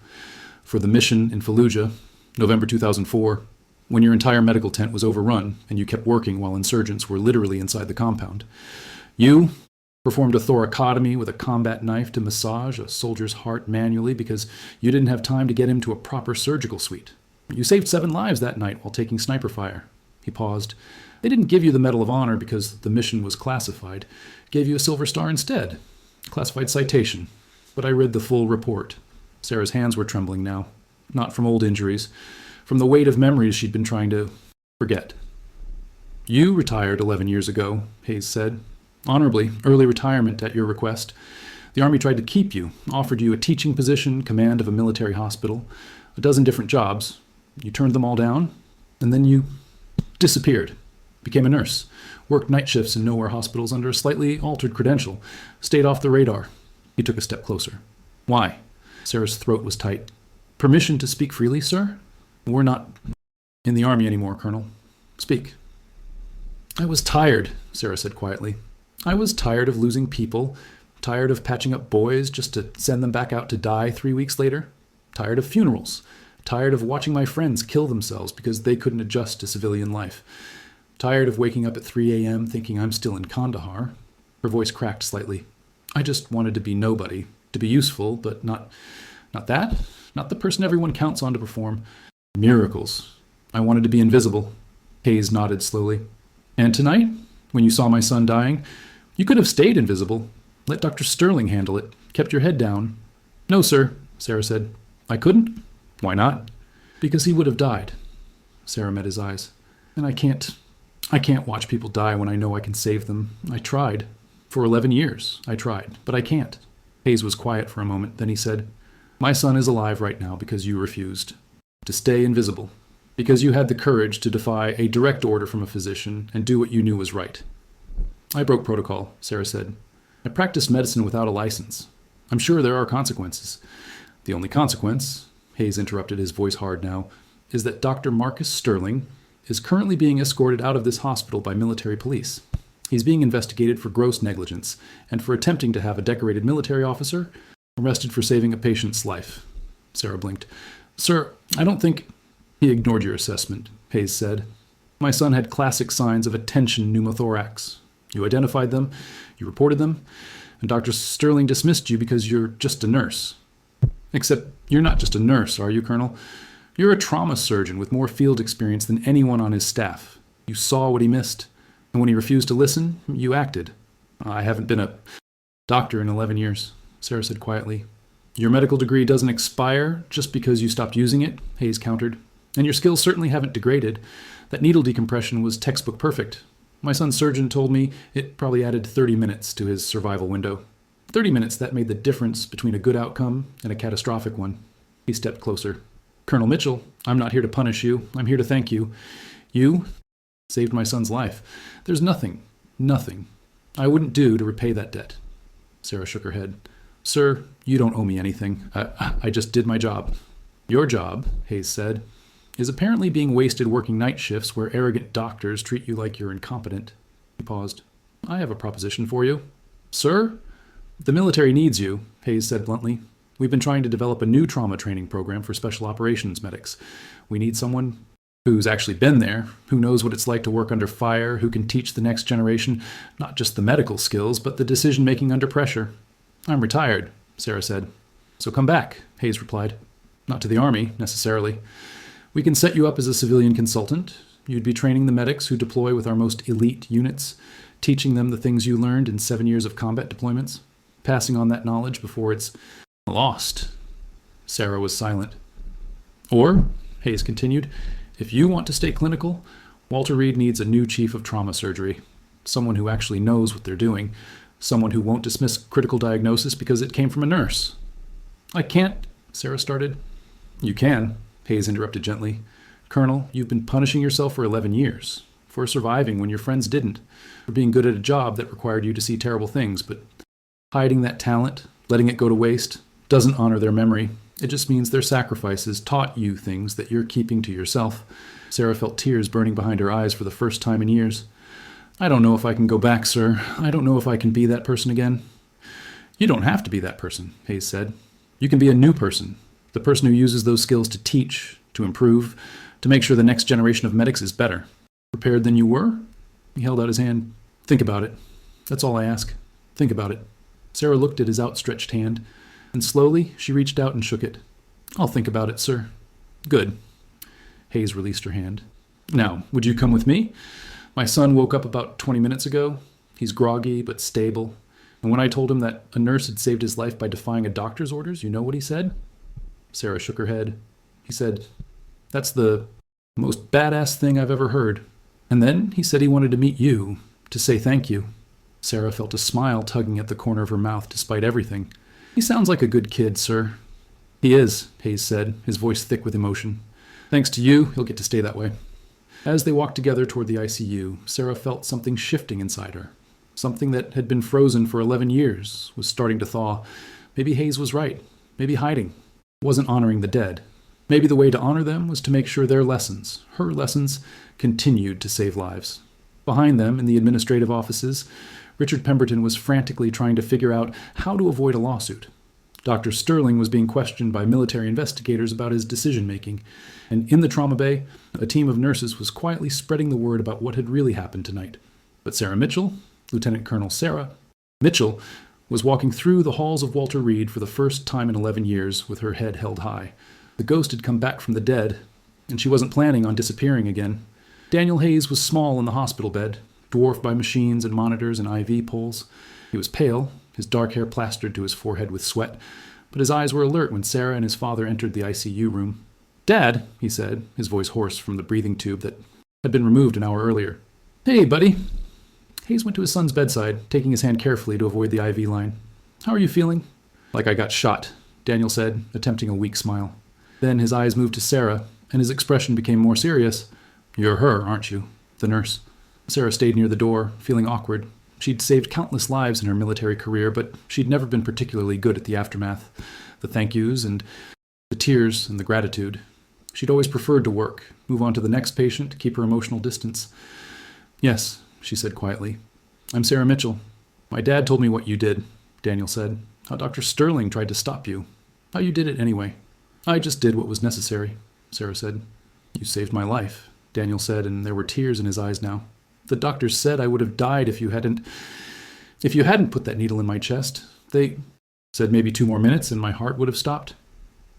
for the mission in Fallujah, November 2004, when your entire medical tent was overrun and you kept working while insurgents were literally inside the compound. You performed a thoracotomy with a combat knife to massage a soldier's heart manually because you didn't have time to get him to a proper surgical suite. You saved 7 lives that night while taking sniper fire. He paused. They didn't give you the Medal of Honor because the mission was classified. Gave you a Silver Star instead. Classified citation. But I read the full report. Sarah's hands were trembling now. Not from old injuries. From the weight of memories she'd been trying to forget. You retired 11 years ago, Hayes said. Honorably, early retirement at your request. The Army tried to keep you, offered you a teaching position, command of a military hospital, a dozen different jobs. You turned them all down, and then you disappeared. Became a nurse. Worked night shifts in nowhere hospitals under a slightly altered credential. Stayed off the radar. He took a step closer. Why? Sarah's throat was tight. Permission to speak freely, sir? We're not in the Army anymore, Colonel. Speak. I was tired, Sarah said quietly. I was tired of losing people, tired of patching up boys just to send them back out to die 3 weeks later, tired of funerals, tired of watching my friends kill themselves because they couldn't adjust to civilian life, tired of waking up at 3 a.m. thinking I'm still in Kandahar. Her voice cracked slightly. I just wanted to be nobody, to be useful, but not that, not the person everyone counts on to perform miracles. I wanted to be invisible. Hayes nodded slowly. And tonight, when you saw my son dying, you could have stayed invisible. Let Dr. Sterling handle it. Kept your head down. No, sir, Sarah said. I couldn't? Why not? Because he would have died. Sarah met his eyes. And I can't watch people die when I know I can save them. I tried. For 11 years, I tried. But I can't. Hayes was quiet for a moment. Then he said, My son is alive right now because you refused. To stay invisible. Because you had the courage to defy a direct order from a physician and do what you knew was right. I broke protocol, Sarah said. I practiced medicine without a license. I'm sure there are consequences. The only consequence, Hayes interrupted, his voice hard now, is that Dr. Marcus Sterling is currently being escorted out of this hospital by military police. He's being investigated for gross negligence and for attempting to have a decorated military officer arrested for saving a patient's life. Sarah blinked. Sir, I don't think... He ignored your assessment, Hayes said. My son had classic signs of a tension pneumothorax. You identified them, you reported them, and Dr. Sterling dismissed you because you're just a nurse. Except you're not just a nurse, are you, Colonel? You're a trauma surgeon with more field experience than anyone on his staff. You saw what he missed, and when he refused to listen, you acted. I haven't been a doctor in 11 years, Sarah said quietly. Your medical degree doesn't expire just because you stopped using it, Hayes countered. And your skills certainly haven't degraded. That needle decompression was textbook perfect. My son's surgeon told me it probably added 30 minutes to his survival window. 30 minutes that made the difference between a good outcome and a catastrophic one. He stepped closer. Colonel Mitchell, I'm not here to punish you. I'm here to thank you. You saved my son's life. There's nothing I wouldn't do to repay that debt. Sarah shook her head. Sir, you don't owe me anything. I just did my job. Your job, Hayes said, is apparently being wasted working night shifts where arrogant doctors treat you like you're incompetent. He paused. I have a proposition for you. Sir? The military needs you, Hayes said bluntly. We've been trying to develop a new trauma training program for special operations medics. We need someone who's actually been there, who knows what it's like to work under fire, who can teach the next generation not just the medical skills, but the decision-making under pressure. I'm retired, Sarah said. So come back, Hayes replied. Not to the Army, necessarily. We can set you up as a civilian consultant. You'd be training the medics who deploy with our most elite units, teaching them the things you learned in 7 years of combat deployments, passing on that knowledge before it's lost. Sarah was silent. Or, Hayes continued, if you want to stay clinical, Walter Reed needs a new chief of trauma surgery, someone who actually knows what they're doing, someone who won't dismiss critical diagnosis because it came from a nurse. I can't, Sarah started. You can, Hayes interrupted gently. Colonel, you've been punishing yourself for 11 years, for surviving when your friends didn't, for being good at a job that required you to see terrible things, but hiding that talent, letting it go to waste, doesn't honor their memory. It just means their sacrifices taught you things that you're keeping to yourself. Sarah felt tears burning behind her eyes for the first time in years. I don't know if I can go back, sir. I don't know if I can be that person again. You don't have to be that person, Hayes said. You can be a new person, the person who uses those skills to teach, to improve, to make sure the next generation of medics is better. Prepared than you were? He held out his hand. Think about it. That's all I ask. Think about it. Sarah looked at his outstretched hand, and slowly she reached out and shook it. I'll think about it, sir. Good. Hayes released her hand. Now, would you come with me? My son woke up about 20 minutes ago. He's groggy but stable. And when I told him that a nurse had saved his life by defying a doctor's orders, you know what he said? Sarah shook her head. He said, that's the most badass thing I've ever heard. And then he said he wanted to meet you, to say thank you. Sarah felt a smile tugging at the corner of her mouth despite everything. He sounds like a good kid, sir. He is, Hayes said, his voice thick with emotion. Thanks to you, he'll get to stay that way. As they walked together toward the ICU, Sarah felt something shifting inside her. Something that had been frozen for 11 years was starting to thaw. Maybe Hayes was right. Maybe hiding wasn't honoring the dead. Maybe the way to honor them was to make sure their lessons, her lessons, continued to save lives. Behind them, in the administrative offices, Richard Pemberton was frantically trying to figure out how to avoid a lawsuit. Dr. Sterling was being questioned by military investigators about his decision-making, and in the trauma bay, a team of nurses was quietly spreading the word about what had really happened tonight. But Sarah Mitchell, Lieutenant Colonel Sarah Mitchell, was walking through the halls of Walter Reed for the first time in 11 years with her head held high. The ghost had come back from the dead, and she wasn't planning on disappearing again. Daniel Hayes was small in the hospital bed, dwarfed by machines and monitors and IV poles. He was pale, his dark hair plastered to his forehead with sweat, but his eyes were alert when Sarah and his father entered the ICU room. Dad, he said, his voice hoarse from the breathing tube that had been removed an hour earlier. Hey, buddy. Hayes went to his son's bedside, taking his hand carefully to avoid the IV line. How are you feeling? Like I got shot, Daniel said, attempting a weak smile. Then his eyes moved to Sarah, and his expression became more serious. You're her, aren't you? The nurse. Sarah stayed near the door, feeling awkward. She'd saved countless lives in her military career, but she'd never been particularly good at the aftermath, the thank yous and the tears and the gratitude. She'd always preferred to work, move on to the next patient, keep her emotional distance. Yes, she said quietly. I'm Sarah Mitchell. My dad told me what you did, Daniel said. How Dr. Sterling tried to stop you. How you did it anyway. I just did what was necessary, Sarah said. You saved my life, Daniel said, and there were tears in his eyes now. The doctors said I would have died if you hadn't put that needle in my chest. They said maybe 2 more minutes and my heart would have stopped.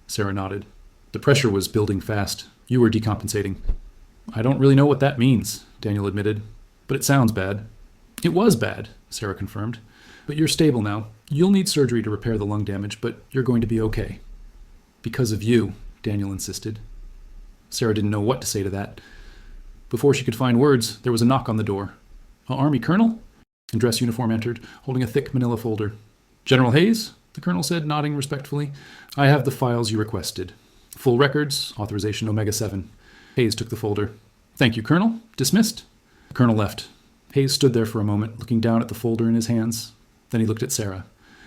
Sarah nodded. The pressure was building fast. You were decompensating. I don't really know what that means, Daniel admitted, but it sounds bad. It was bad, Sarah confirmed, but you're stable now. You'll need surgery to repair the lung damage, but you're going to be okay. Because of you, Daniel insisted. Sarah didn't know what to say to that. Before she could find words, there was a knock on the door. An Army colonel in dress uniform entered, holding a thick manila folder. General Hayes, the colonel said, nodding respectfully. I have the files you requested. Full records, authorization Omega-7. Hayes took the folder. Thank you, Colonel. Dismissed. The colonel left. Hayes stood there for a moment, looking down at the folder in his hands. Then he looked at Sarah.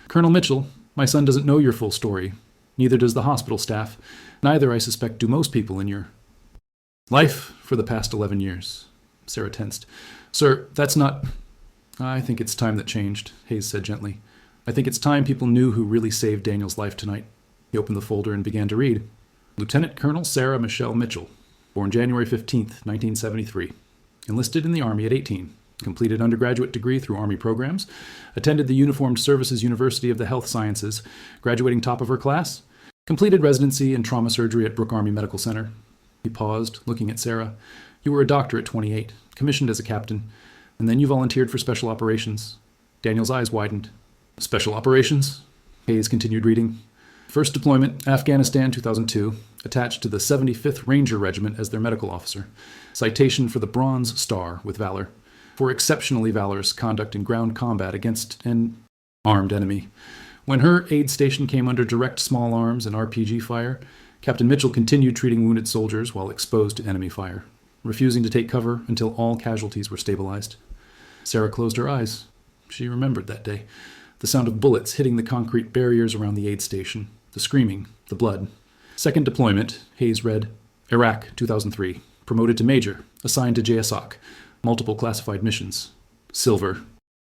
Colonel Mitchell, my son doesn't know your full story. Neither does the hospital staff. Neither, I suspect, do most people in your life for the past 11 years. Sarah tensed. Sir, that's not... I think it's time that changed, Hayes said gently. I think it's time people knew who really saved Daniel's life tonight. He opened the folder and began to read. Lieutenant Colonel Sarah Michelle Mitchell, born January 15th, 1973. Enlisted in the Army at 18. Completed undergraduate degree through Army programs. Attended the Uniformed Services University of the Health Sciences, graduating top of her class. Completed residency in trauma surgery at Brooke Army Medical Center. He paused, looking at Sarah. You were a doctor at 28, commissioned as a captain, and then you volunteered for special operations. Daniel's eyes widened. Special operations? Hayes continued reading. First deployment, Afghanistan 2002, attached to the 75th Ranger Regiment as their medical officer. Citation for the Bronze Star with Valor. For exceptionally valorous conduct in ground combat against an armed enemy. When her aid station came under direct small arms and RPG fire, Captain Mitchell continued treating wounded soldiers while exposed to enemy fire, refusing to take cover until all casualties were stabilized. Sarah closed her eyes. She remembered that day. The sound of bullets hitting the concrete barriers around the aid station, the screaming, the blood. Second deployment, Hayes read, Iraq 2003, promoted to Major, assigned to JSOC, multiple classified missions. Silver.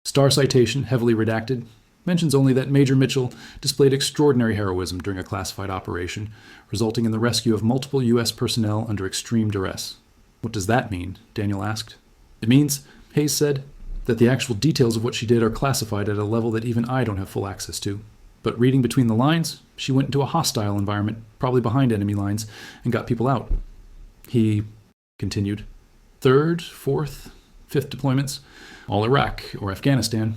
Star citation, heavily redacted, mentions only that Major Mitchell displayed extraordinary heroism during a classified operation, resulting in the rescue of multiple U.S. personnel under extreme duress. What does that mean? Daniel asked. It means, Hayes said, that the actual details of what she did are classified at a level that even I don't have full access to. But reading between the lines, she went into a hostile environment, probably behind enemy lines, and got people out. He continued. 3rd, 4th, 5th deployments, all Iraq or Afghanistan,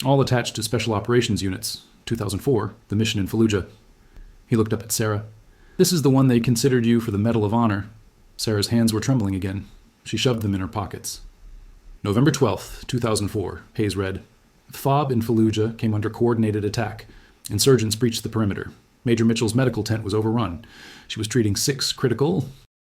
all attached to Special Operations Units, 2004, the mission in Fallujah. He looked up at Sarah. This is the one they considered you for the Medal of Honor. Sarah's hands were trembling again. She shoved them in her pockets. November 12th, 2004, Hayes read. FOB in Fallujah came under coordinated attack. Insurgents breached the perimeter. Major Mitchell's medical tent was overrun. She was treating 6 critical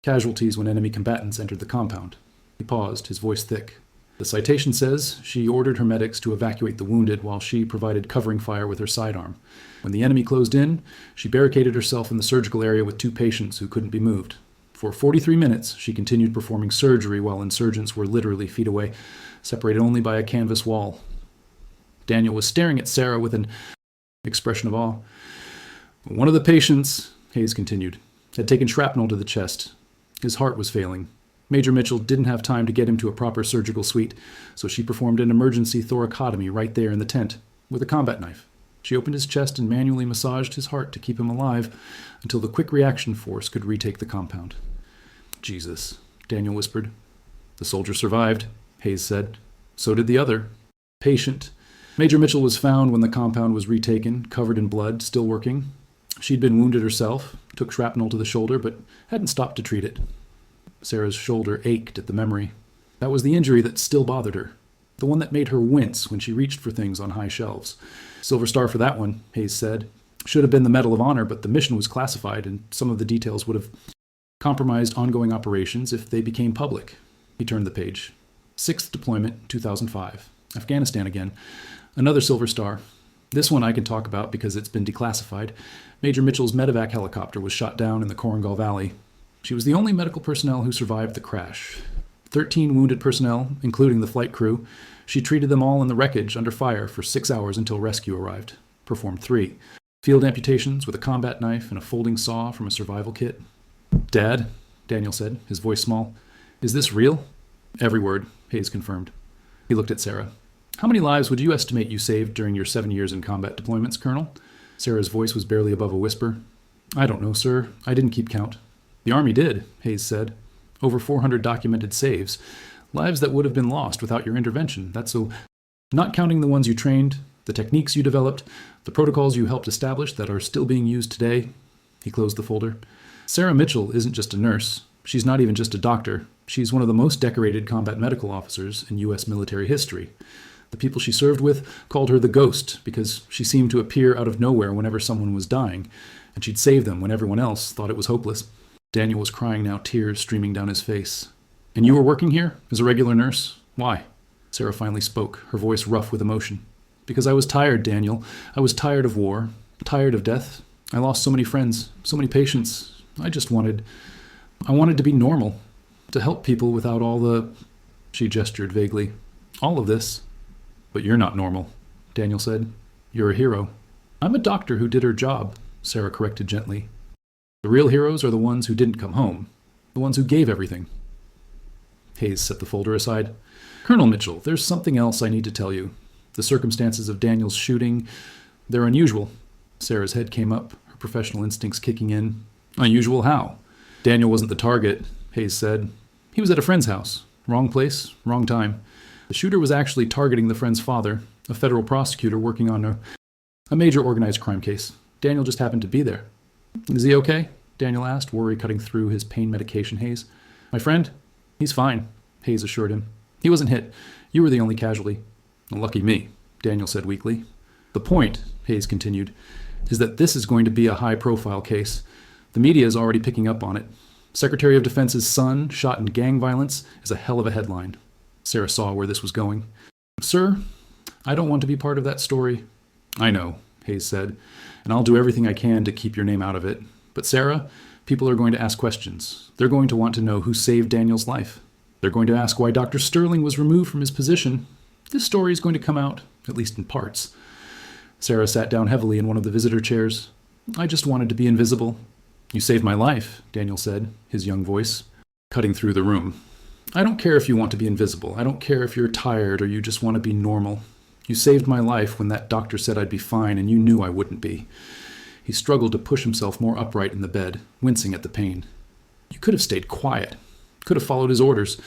casualties when enemy combatants entered the compound. He paused, his voice thick. The citation says she ordered her medics to evacuate the wounded while she provided covering fire with her sidearm. When the enemy closed in, she barricaded herself in the surgical area with 2 patients who couldn't be moved. For 43 minutes, she continued performing surgery while insurgents were literally feet away, separated only by a canvas wall. Daniel was staring at Sarah with an expression of awe. One of the patients, Hayes continued, had taken shrapnel to the chest. His heart was failing. Major Mitchell didn't have time to get him to a proper surgical suite, so she performed an emergency thoracotomy right there in the tent, with a combat knife. She opened his chest and manually massaged his heart to keep him alive until the quick reaction force could retake the compound. Jesus, Daniel whispered. The soldier survived, Hayes said. So did the other. Patient. Major Mitchell was found when the compound was retaken, covered in blood, still working. She'd been wounded herself, took shrapnel to the shoulder, but hadn't stopped to treat it. Sarah's shoulder ached at the memory. That was the injury that still bothered her, the one that made her wince when she reached for things on high shelves. Silver Star for that one, Hayes said. Should have been the Medal of Honor, but the mission was classified, and some of the details would have compromised ongoing operations if they became public. He turned the page. 6th deployment, 2005. Afghanistan again. Another Silver Star. This one I can talk about because it's been declassified. Major Mitchell's medevac helicopter was shot down in the Korangal Valley. She was the only medical personnel who survived the crash. 13 wounded personnel, including the flight crew. She treated them all in the wreckage under fire for 6 hours until rescue arrived. Performed 3. Field amputations with a combat knife and a folding saw from a survival kit. Dad, Daniel said, his voice small. Is this real? Every word, Hayes confirmed. He looked at Sarah. How many lives would you estimate you saved during your 7 years in combat deployments, Colonel? Sarah's voice was barely above a whisper. I don't know, sir. I didn't keep count. The Army did, Hayes said. Over 400 documented saves. Lives that would have been lost without your intervention. That's so... Not counting the ones you trained, the techniques you developed, the protocols you helped establish that are still being used today. He closed the folder. Sarah Mitchell isn't just a nurse. She's not even just a doctor. She's one of the most decorated combat medical officers in U.S. military history. The people she served with called her the Ghost because she seemed to appear out of nowhere whenever someone was dying, and she'd save them when everyone else thought it was hopeless. Daniel was crying now, tears streaming down his face. And you were working here as a regular nurse? Why? Sarah finally spoke, her voice rough with emotion. Because I was tired, Daniel. I was tired of war, tired of death. I lost so many friends, so many patients. I wanted to be normal, to help people without all the... She gestured vaguely. All of this. But you're not normal, Daniel said. You're a hero. I'm a doctor who did her job, Sarah corrected gently. The real heroes are the ones who didn't come home, the ones who gave everything. Hayes set the folder aside. Colonel Mitchell, there's something else I need to tell you. The circumstances of Daniel's shooting, they're unusual. Sarah's head came up, her professional instincts kicking in. Unusual how? Daniel wasn't the target, Hayes said. He was at a friend's house. Wrong place, wrong time. The shooter was actually targeting the friend's father, a federal prosecutor working on a major organized crime case. Daniel just happened to be there. Is he okay? Daniel asked, worry cutting through his pain medication haze. My friend? He's fine, Hayes assured him. He wasn't hit. You were the only casualty. Lucky me, Daniel said weakly. The point, Hayes continued, is that this is going to be a high-profile case. The media is already picking up on it. Secretary of Defense's son shot in gang violence is a hell of a headline. Sarah saw where this was going. Sir, I don't want to be part of that story. I know, Hayes said, and I'll do everything I can to keep your name out of it. But Sarah, people are going to ask questions. They're going to want to know who saved Daniel's life. They're going to ask why Dr. Sterling was removed from his position. This story is going to come out, at least in parts. Sarah sat down heavily in one of the visitor chairs. I just wanted to be invisible. You saved my life, Daniel said, his young voice cutting through the room. I don't care if you want to be invisible. I don't care if you're tired or you just want to be normal. You saved my life when that doctor said I'd be fine, and you knew I wouldn't be. He struggled to push himself more upright in the bed, wincing at the pain. You could have stayed quiet. Could have followed his orders.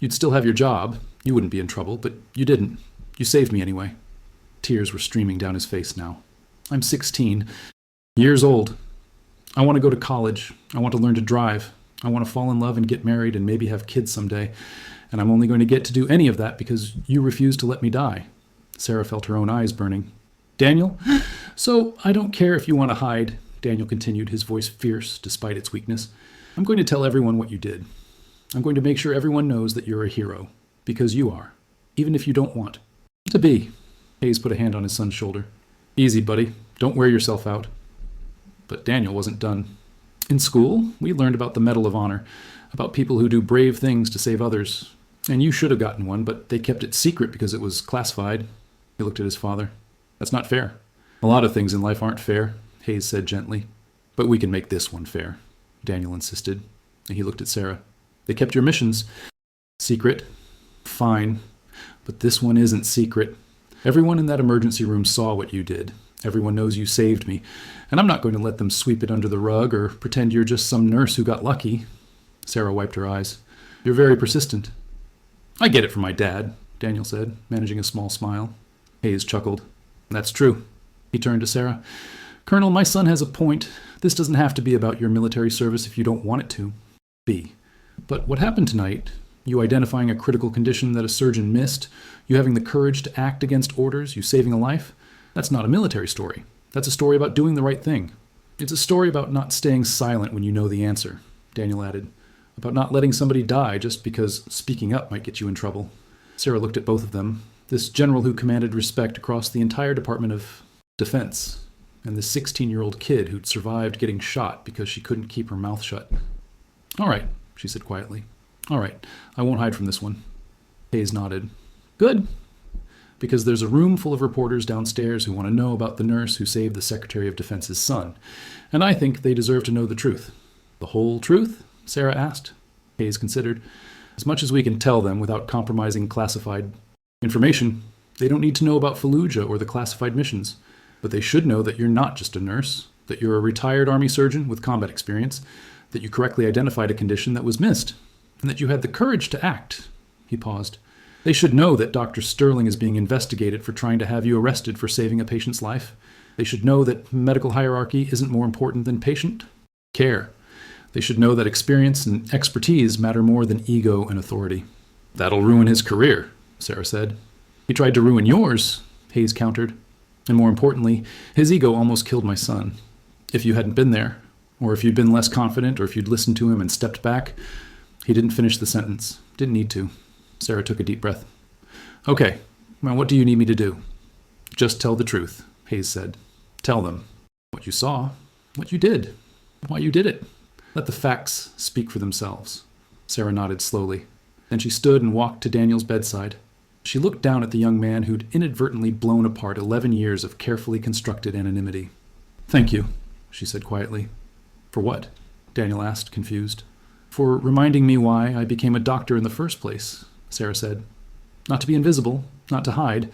You'd still have your job. You wouldn't be in trouble, but you didn't. You saved me anyway. Tears were streaming down his face now. I'm 16, years old. I want to go to college. I want to learn to drive. I want to fall in love and get married and maybe have kids someday. And I'm only going to get to do any of that because you refuse to let me die. Sarah felt her own eyes burning. Daniel? So I don't care if you want to hide, Daniel continued, his voice fierce despite its weakness. I'm going to tell everyone what you did. I'm going to make sure everyone knows that you're a hero. Because you are. Even if you don't want to be. Hayes put a hand on his son's shoulder. Easy, buddy. Don't wear yourself out. But Daniel wasn't done. In school, we learned about the Medal of Honor, about people who do brave things to save others. And you should have gotten one, but they kept it secret because it was classified. He looked at his father. That's not fair. A lot of things in life aren't fair, Hayes said gently. But we can make this one fair, Daniel insisted. And he looked at Sarah. They kept your missions secret. Fine. But this one isn't secret. Everyone in that emergency room saw what you did. Everyone knows you saved me. And I'm not going to let them sweep it under the rug or pretend you're just some nurse who got lucky. Sarah wiped her eyes. You're very persistent. I get it from my dad, Daniel said, managing a small smile. Hayes chuckled. That's true. He turned to Sarah. Colonel, my son has a point. This doesn't have to be about your military service if you don't want it to be. But what happened tonight, you identifying a critical condition that a surgeon missed, you having the courage to act against orders, you saving a life, that's not a military story. That's a story about doing the right thing. It's a story about not staying silent when you know the answer, Daniel added. About not letting somebody die just because speaking up might get you in trouble. Sarah looked at both of them. This general who commanded respect across the entire Department of Defense, and this 16-year-old kid who'd survived getting shot because she couldn't keep her mouth shut. All right, she said quietly. All right, I won't hide from this one. Hayes nodded. Good. Because there's a room full of reporters downstairs who want to know about the nurse who saved the Secretary of Defense's son. And I think they deserve to know the truth. The whole truth? Sarah asked. Hayes considered. As much as we can tell them without compromising classified information. They don't need to know about Fallujah or the classified missions. But they should know that you're not just a nurse, that you're a retired Army surgeon with combat experience, that you correctly identified a condition that was missed, and that you had the courage to act. He paused. They should know that Dr. Sterling is being investigated for trying to have you arrested for saving a patient's life. They should know that medical hierarchy isn't more important than patient care. They should know that experience and expertise matter more than ego and authority. That'll ruin his career, Sarah said. He tried to ruin yours, Hayes countered. And more importantly, his ego almost killed my son. If you hadn't been there, or if you'd been less confident, or if you'd listened to him and stepped back. He didn't finish the sentence. Didn't need to. Sarah took a deep breath. Okay, now what do you need me to do? Just tell the truth, Hayes said. Tell them what you saw, what you did, why you did it. Let the facts speak for themselves. Sarah nodded slowly. Then she stood and walked to Daniel's bedside. She looked down at the young man who'd inadvertently blown apart 11 years of carefully constructed anonymity. Thank you, she said quietly. For what? Daniel asked, confused. For reminding me why I became a doctor in the first place, Sarah said. Not to be invisible, not to hide,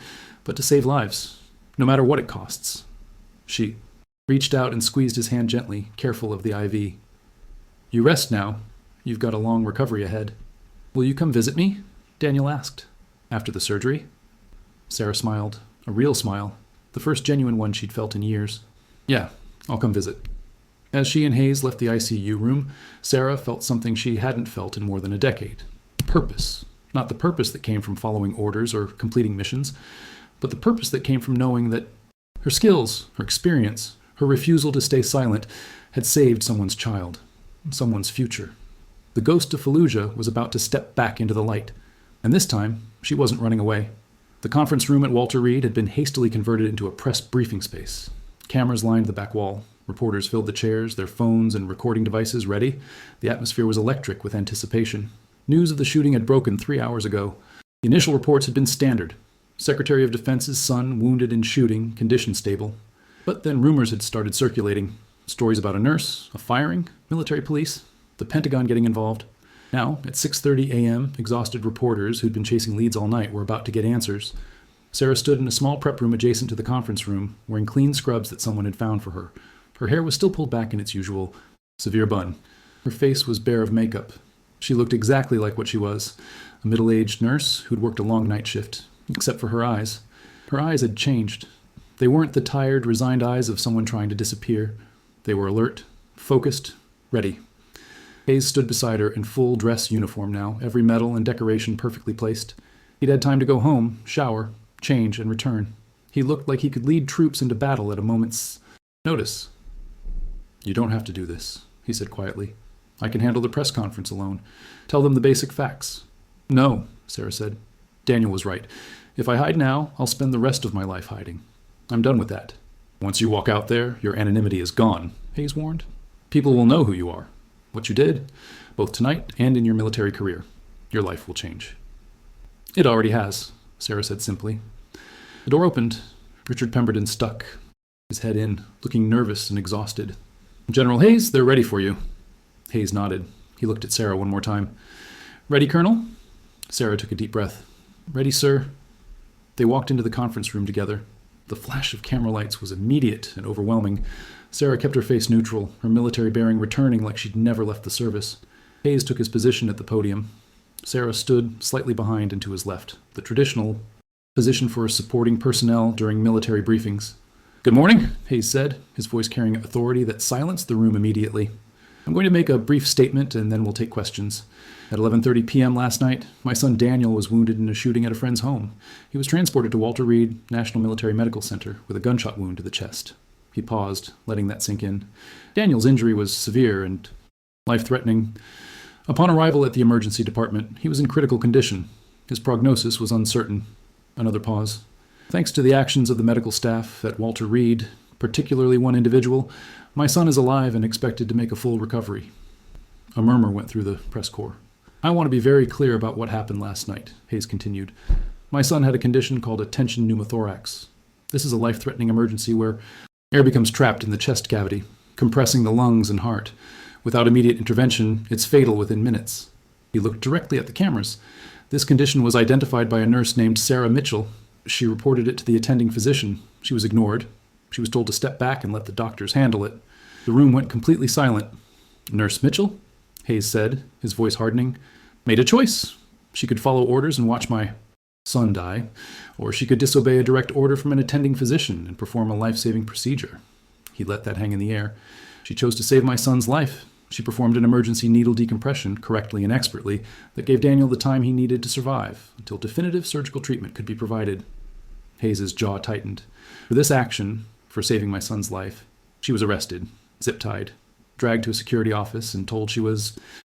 but to save lives, no matter what it costs. She reached out and squeezed his hand gently, careful of the IV. You rest now. You've got a long recovery ahead. Will you come visit me? Daniel asked. After the surgery? Sarah smiled, a real smile, the first genuine one she'd felt in years. Yeah, I'll come visit. As she and Hayes left the ICU room, Sarah felt something she hadn't felt in more than a decade. Purpose. Not the purpose that came from following orders or completing missions, but the purpose that came from knowing that her skills, her experience, her refusal to stay silent had saved someone's child, someone's future. The ghost of Fallujah was about to step back into the light, and this time she wasn't running away. The conference room at Walter Reed had been hastily converted into a press briefing space. Cameras lined the back wall. Reporters filled the chairs, their phones and recording devices ready. The atmosphere was electric with anticipation. News of the shooting had broken 3 hours ago. The initial reports had been standard. Secretary of Defense's son wounded in shooting, condition stable. But then rumors had started circulating. Stories about a nurse, a firing, military police, the Pentagon getting involved. Now, at 6:30 a.m., exhausted reporters who'd been chasing leads all night were about to get answers. Sarah stood in a small prep room adjacent to the conference room, wearing clean scrubs that someone had found for her. Her hair was still pulled back in its usual severe bun. Her face was bare of makeup. She looked exactly like what she was, a middle-aged nurse who'd worked a long night shift, except for her eyes. Her eyes had changed. They weren't the tired, resigned eyes of someone trying to disappear. They were alert, focused, ready. Hayes stood beside her in full dress uniform now, every medal and decoration perfectly placed. He'd had time to go home, shower, change, and return. He looked like he could lead troops into battle at a moment's notice. "You don't have to do this," he said quietly. "I can handle the press conference alone. Tell them the basic facts." "No," Sarah said. "Daniel was right. If I hide now, I'll spend the rest of my life hiding. I'm done with that." "Once you walk out there, your anonymity is gone," Hayes warned. "People will know who you are, what you did, both tonight and in your military career. Your life will change." "It already has," Sarah said simply. The door opened. Richard Pemberton stuck, his head in, looking nervous and exhausted. "General Hayes, they're ready for you." Hayes nodded. He looked at Sarah one more time. "Ready, Colonel?" Sarah took a deep breath. "Ready, sir." They walked into the conference room together. The flash of camera lights was immediate and overwhelming. Sarah kept her face neutral, her military bearing returning like she'd never left the service. Hayes took his position at the podium. Sarah stood slightly behind and to his left, the traditional position for supporting personnel during military briefings. "Good morning," Hayes said, his voice carrying authority that silenced the room immediately. "I'm going to make a brief statement and then we'll take questions. At 11:30 p.m. last night, my son Daniel was wounded in a shooting at a friend's home. He was transported to Walter Reed National Military Medical Center with a gunshot wound to the chest." He paused, letting that sink in. Daniel's injury was severe and life-threatening. Upon arrival at the emergency department, he was in critical condition. His prognosis was uncertain. Another pause. "Thanks to the actions of the medical staff at Walter Reed, particularly one individual, my son is alive and expected to make a full recovery." A murmur went through the press corps. "I want to be very clear about what happened last night," Hayes continued. "My son had a condition called a tension pneumothorax. This is a life-threatening emergency where air becomes trapped in the chest cavity, compressing the lungs and heart. Without immediate intervention, it's fatal within minutes." He looked directly at the cameras. "This condition was identified by a nurse named Sarah Mitchell. She reported it to the attending physician. She was ignored. She was told to step back and let the doctors handle it." The room went completely silent. "Nurse Mitchell," Hayes said, his voice hardening, "made a choice. She could follow orders and watch my son die, or she could disobey a direct order from an attending physician and perform a life-saving procedure." He let that hang in the air. "She chose to save my son's life. She performed an emergency needle decompression, correctly and expertly, that gave Daniel the time he needed to survive, until definitive surgical treatment could be provided." Hayes' jaw tightened. For this action, for saving my son's life, she was arrested, zip-tied, dragged to a security office, and told she was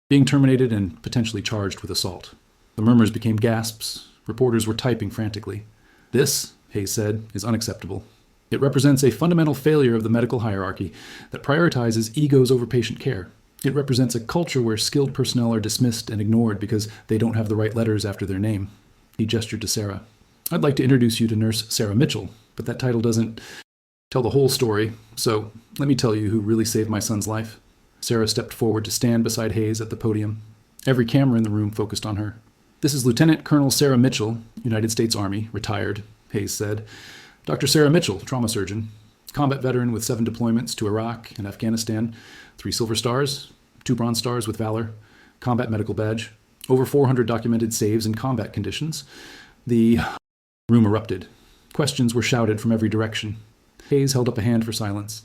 being terminated and potentially charged with assault. The murmurs became gasps. Reporters were typing frantically. "This," Hayes said, "is unacceptable. It represents a fundamental failure of the medical hierarchy that prioritizes egos over patient care. It represents a culture where skilled personnel are dismissed and ignored because they don't have the right letters after their name." He gestured to Sarah. "I'd like to introduce you to Nurse Sarah Mitchell, but that title doesn't tell the whole story, so let me tell you who really saved my son's life." Sarah stepped forward to stand beside Hayes at the podium. Every camera in the room focused on her. "This is Lieutenant Colonel Sarah Mitchell, United States Army, retired," Hayes said. "Dr. Sarah Mitchell, trauma surgeon, combat veteran with 7 deployments to Iraq and Afghanistan, 3 Silver Stars, 2 Bronze Stars with Valor, combat medical badge, over 400 documented saves in combat conditions." The room erupted. Questions were shouted from every direction. Hayes held up a hand for silence.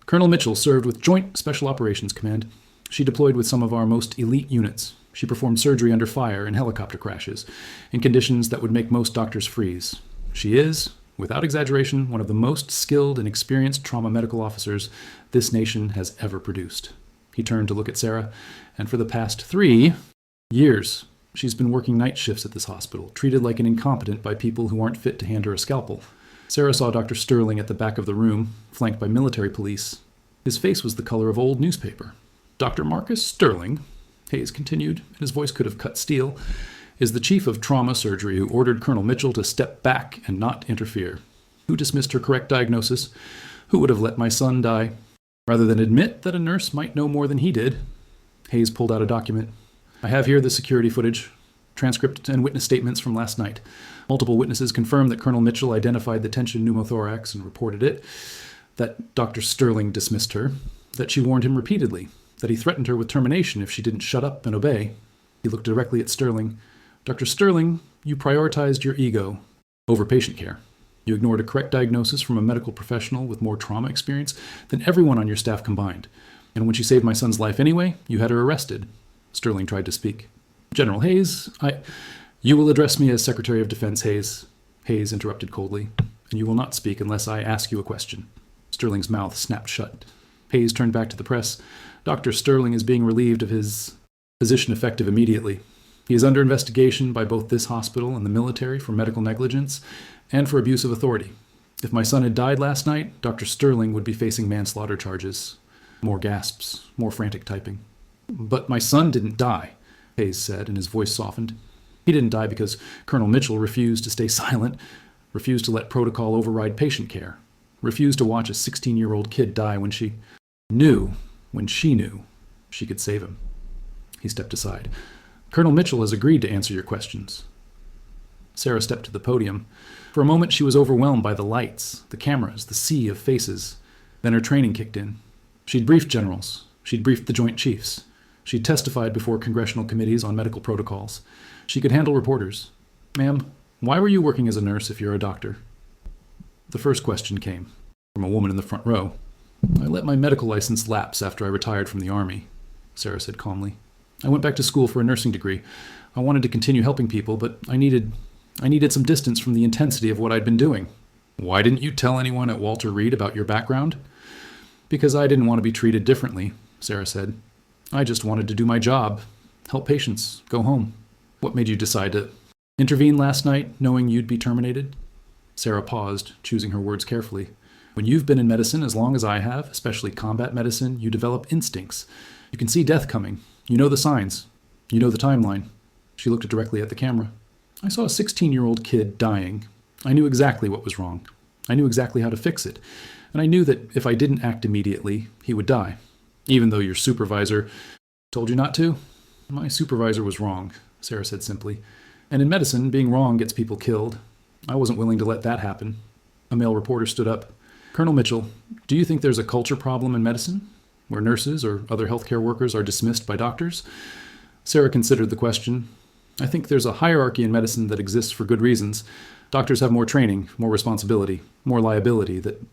"Colonel Mitchell served with Joint Special Operations Command. She deployed with some of our most elite units. She performed surgery under fire in helicopter crashes, in conditions that would make most doctors freeze. She is, without exaggeration, one of the most skilled and experienced trauma medical officers this nation has ever produced." He turned to look at Sarah, "And for the past 3 years, she's been working night shifts at this hospital, treated like an incompetent by people who aren't fit to hand her a scalpel." Sarah saw Dr. Sterling at the back of the room, flanked by military police. His face was the color of old newspaper. "Dr. Marcus Sterling," Hayes continued, and his voice could have cut steel, is the chief of trauma surgery who ordered Colonel Mitchell to step back and not interfere. Who dismissed her correct diagnosis? Who would have let my son die? Rather than admit that a nurse might know more than he did, Hayes pulled out a document. I have here the security footage, transcript and witness statements from last night. Multiple witnesses confirmed that Colonel Mitchell identified the tension pneumothorax and reported it, that Dr. Sterling dismissed her, that she warned him repeatedly, that he threatened her with termination if she didn't shut up and obey. He looked directly at Sterling. Dr. Sterling, you prioritized your ego over patient care. You ignored a correct diagnosis from a medical professional with more trauma experience than everyone on your staff combined. And when she saved my son's life anyway, you had her arrested. Sterling tried to speak. General Hayes, You will address me as Secretary of Defense, Hayes. Hayes interrupted coldly. And you will not speak unless I ask you a question. Sterling's mouth snapped shut. Hayes turned back to the press. Dr. Sterling is being relieved of his position effective immediately. He is under investigation by both this hospital and the military for medical negligence and for abuse of authority. If my son had died last night, Dr. Sterling would be facing manslaughter charges. More gasps, more frantic typing. But my son didn't die, Hayes said, and his voice softened. He didn't die because Colonel Mitchell refused to stay silent, refused to let protocol override patient care, refused to watch a 16-year-old kid die when she knew she could save him. He stepped aside. Colonel Mitchell has agreed to answer your questions. Sarah stepped to the podium. For a moment she was overwhelmed by the lights, the cameras, the sea of faces. Then her training kicked in. She'd briefed generals. She'd briefed the Joint Chiefs. She'd testified before congressional committees on medical protocols. She could handle reporters. Ma'am, why were you working as a nurse if you're a doctor? The first question came from a woman in the front row. I let my medical license lapse after I retired from the Army, Sarah said calmly. I went back to school for a nursing degree. I wanted to continue helping people, but I needed some distance from the intensity of what I'd been doing. Why didn't you tell anyone at Walter Reed about your background? Because I didn't want to be treated differently, Sarah said. I just wanted to do my job, help patients, go home. What made you decide to intervene last night, knowing you'd be terminated? Sarah paused, choosing her words carefully. When you've been in medicine as long as I have, especially combat medicine, you develop instincts. You can see death coming. You know the signs. You know the timeline. She looked directly at the camera. I saw a 16-year-old kid dying. I knew exactly what was wrong. I knew exactly how to fix it. And I knew that if I didn't act immediately, he would die. Even though your supervisor told you not to? My supervisor was wrong, Sarah said simply. And in medicine, being wrong gets people killed. I wasn't willing to let that happen. A male reporter stood up. Colonel Mitchell, do you think there's a culture problem in medicine, where nurses or other healthcare workers are dismissed by doctors? Sarah considered the question. I think there's a hierarchy in medicine that exists for good reasons. Doctors have more training, more responsibility, more liability. That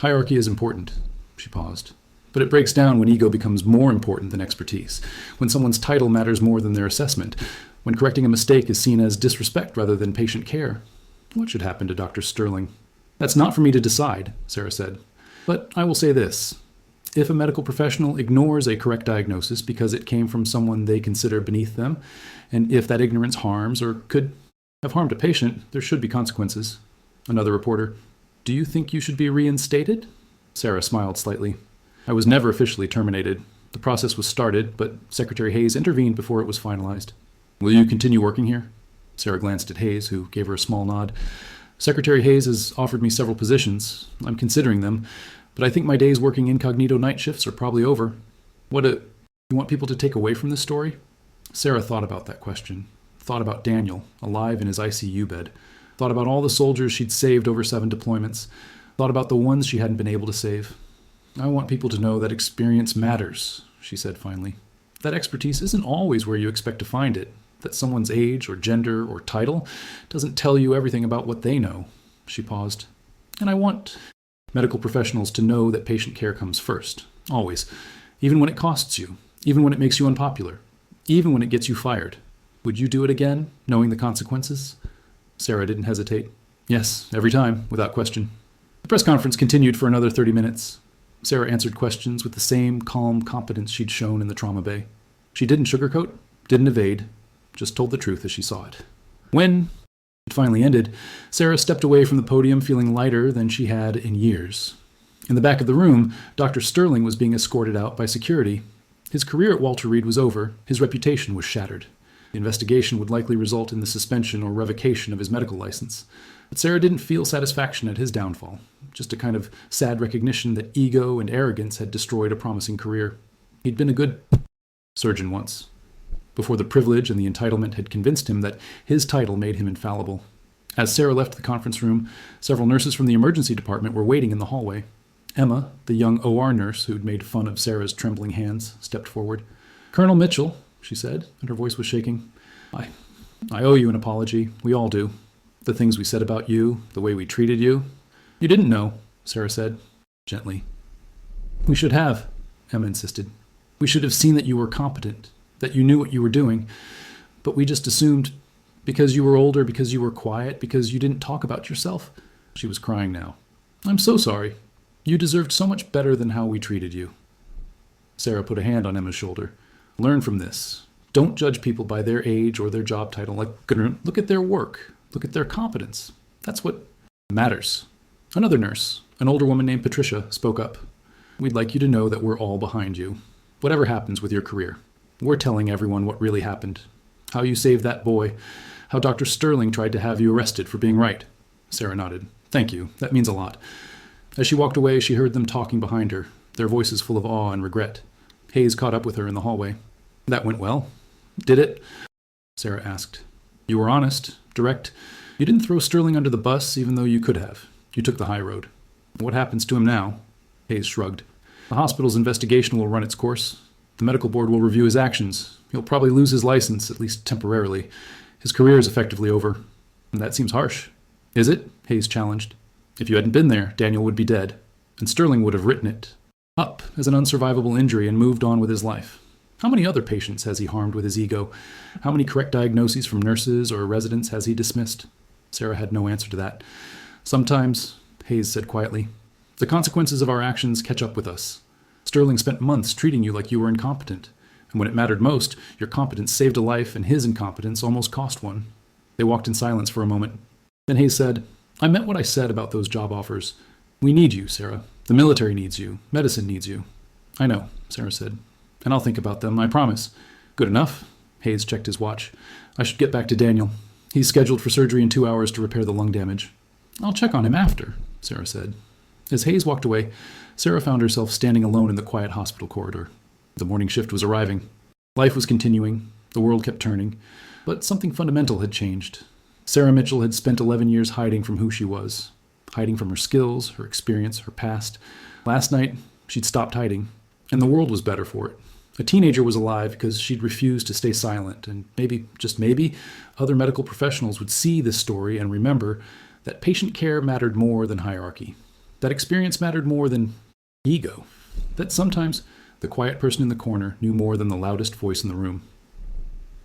hierarchy is important. She paused. But it breaks down when ego becomes more important than expertise, when someone's title matters more than their assessment, when correcting a mistake is seen as disrespect rather than patient care. What should happen to Dr. Sterling? That's not for me to decide, Sarah said. But I will say this. If a medical professional ignores a correct diagnosis because it came from someone they consider beneath them, and if that ignorance harms or could have harmed a patient, there should be consequences. Another reporter, do you think you should be reinstated? Sarah smiled slightly. I was never officially terminated. The process was started, but Secretary Hayes intervened before it was finalized. Will you continue working here? Sarah glanced at Hayes, who gave her a small nod. Secretary Hayes has offered me several positions. I'm considering them, but I think my days working incognito night shifts are probably over. You want people to take away from this story? Sarah thought about that question. Thought about Daniel, alive in his ICU bed. Thought about all the soldiers she'd saved over 7 deployments. Thought about the ones she hadn't been able to save. I want people to know that experience matters, she said finally. That expertise isn't always where you expect to find it. That someone's age or gender or title doesn't tell you everything about what they know. She paused. And I want medical professionals to know that patient care comes first, always, even when it costs you, even when it makes you unpopular, even when it gets you fired. Would you do it again, knowing the consequences? Sarah didn't hesitate. Yes, every time, without question. The press conference continued for another 30 minutes. Sarah answered questions with the same calm competence she'd shown in the trauma bay. She didn't sugarcoat, didn't evade, just told the truth as she saw it. When it finally ended, Sarah stepped away from the podium feeling lighter than she had in years. In the back of the room, Dr. Sterling was being escorted out by security. His career at Walter Reed was over. His reputation was shattered. The investigation would likely result in the suspension or revocation of his medical license. But Sarah didn't feel satisfaction at his downfall, just a kind of sad recognition that ego and arrogance had destroyed a promising career. He'd been a good surgeon once, before the privilege and the entitlement had convinced him that his title made him infallible. As Sarah left the conference room, several nurses from the emergency department were waiting in the hallway. Emma, the young OR nurse who'd made fun of Sarah's trembling hands, stepped forward. "Colonel Mitchell," she said, and her voice was shaking. I owe you an apology. We all do. The things we said about you, the way we treated you." "You didn't know," Sarah said, gently. "We should have," Emma insisted. "We should have seen that you were competent, that you knew what you were doing. But we just assumed, because you were older, because you were quiet, because you didn't talk about yourself." She was crying now. "I'm so sorry. You deserved so much better than how we treated you." Sarah put a hand on Emma's shoulder. "Learn from this. Don't judge people by their age or their job title. Look at their work. Look at their competence. That's what matters." Another nurse, an older woman named Patricia, spoke up. "We'd like you to know that we're all behind you. Whatever happens with your career, we're telling everyone what really happened. How you saved that boy. How Dr. Sterling tried to have you arrested for being right." Sarah nodded. "Thank you. That means a lot." As she walked away, she heard them talking behind her, their voices full of awe and regret. Hayes caught up with her in the hallway. "That went well." "Did it?" Sarah asked. "You were honest, direct. You didn't throw Sterling under the bus, even though you could have. You took the high road. What happens to him now?" Hayes shrugged. "The hospital's investigation will run its course. The medical board will review his actions. He'll probably lose his license, at least temporarily. His career is effectively over." "And that seems harsh." "Is it?" Hayes challenged. "If you hadn't been there, Daniel would be dead, and Sterling would have written it up as an unsurvivable injury and moved on with his life. How many other patients has he harmed with his ego? How many correct diagnoses from nurses or residents has he dismissed?" Sarah had no answer to that. "Sometimes," Hayes said quietly, "the consequences of our actions catch up with us. Sterling spent months treating you like you were incompetent, and when it mattered most, your competence saved a life and his incompetence almost cost one." They walked in silence for a moment. Then Hayes said, "I meant what I said about those job offers. We need you, Sarah. The military needs you. Medicine needs you." "I know," Sarah said, "and I'll think about them, I promise." "Good enough." Hayes checked his watch. "I should get back to Daniel. He's scheduled for surgery in 2 hours to repair the lung damage." "I'll check on him after," Sarah said. As Hayes walked away, Sarah found herself standing alone in the quiet hospital corridor. The morning shift was arriving. Life was continuing. The world kept turning. But something fundamental had changed. Sarah Mitchell had spent 11 years hiding from who she was, hiding from her skills, her experience, her past. Last night, she'd stopped hiding, and the world was better for it. A teenager was alive because she'd refused to stay silent, and maybe, just maybe, other medical professionals would see this story and remember that patient care mattered more than hierarchy, that experience mattered more than ego, that sometimes the quiet person in the corner knew more than the loudest voice in the room.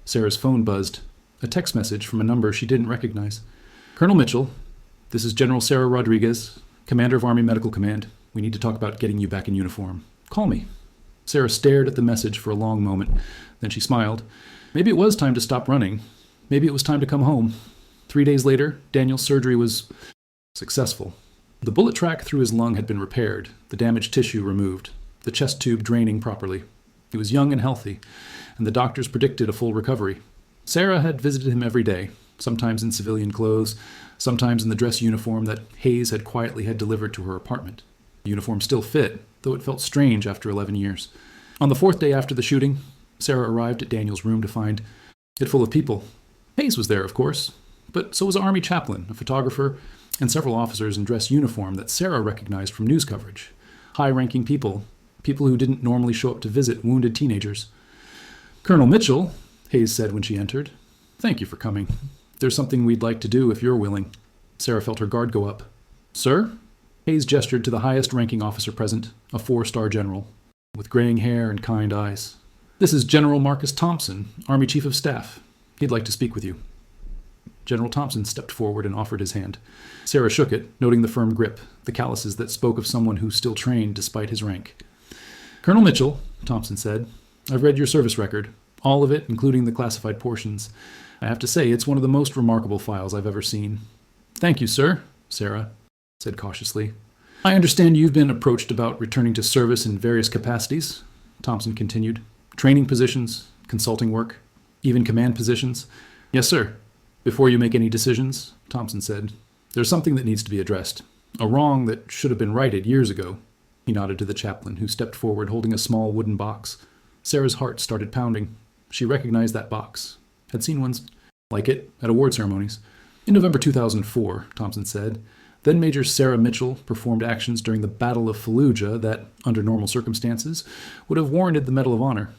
Sarah's phone buzzed, a text message from a number she didn't recognize. "Colonel Mitchell, this is General Sarah Rodriguez, Commander of Army Medical Command. We need to talk about getting you back in uniform. Call me." Sarah stared at the message for a long moment. Then she smiled. Maybe it was time to stop running. Maybe it was time to come home. 3 days later, Daniel's surgery was successful. The bullet track through his lung had been repaired, the damaged tissue removed, the chest tube draining properly. He was young and healthy, and the doctors predicted a full recovery. Sarah had visited him every day, sometimes in civilian clothes, sometimes in the dress uniform that Hayes had quietly had delivered to her apartment. The uniform still fit, though it felt strange after 11 years. On the 4th day after the shooting, Sarah arrived at Daniel's room to find it full of people. Hayes was there, of course, but so was an army chaplain, a photographer, and several officers in dress uniform that Sarah recognized from news coverage. High-ranking people who didn't normally show up to visit wounded teenagers. "Colonel Mitchell," Hayes said when she entered, "thank you for coming. There's something we'd like to do if you're willing." Sarah felt her guard go up. "Sir?" Hayes gestured to the highest-ranking officer present, a 4-star general, with graying hair and kind eyes. "This is General Marcus Thompson, Army Chief of Staff. He'd like to speak with you." General Thompson stepped forward and offered his hand. Sarah shook it, noting the firm grip, the calluses that spoke of someone who still trained despite his rank. "Colonel Mitchell," Thompson said, "I've read your service record, all of it, including the classified portions. I have to say, it's one of the most remarkable files I've ever seen." "Thank you, sir," Sarah said cautiously. "I understand you've been approached about returning to service in various capacities," Thompson continued. "Training positions, consulting work." Even command positions? Yes, sir. Before you make any decisions, Thompson said, there's something that needs to be addressed. A wrong that should have been righted years ago. He nodded to the chaplain, who stepped forward holding a small wooden box. Sarah's heart started pounding. She recognized that box. Had seen ones like it at award ceremonies. In November 2004, Thompson said, then Major Sarah Mitchell performed actions during the Battle of Fallujah that, under normal circumstances, would have warranted the Medal of Honor.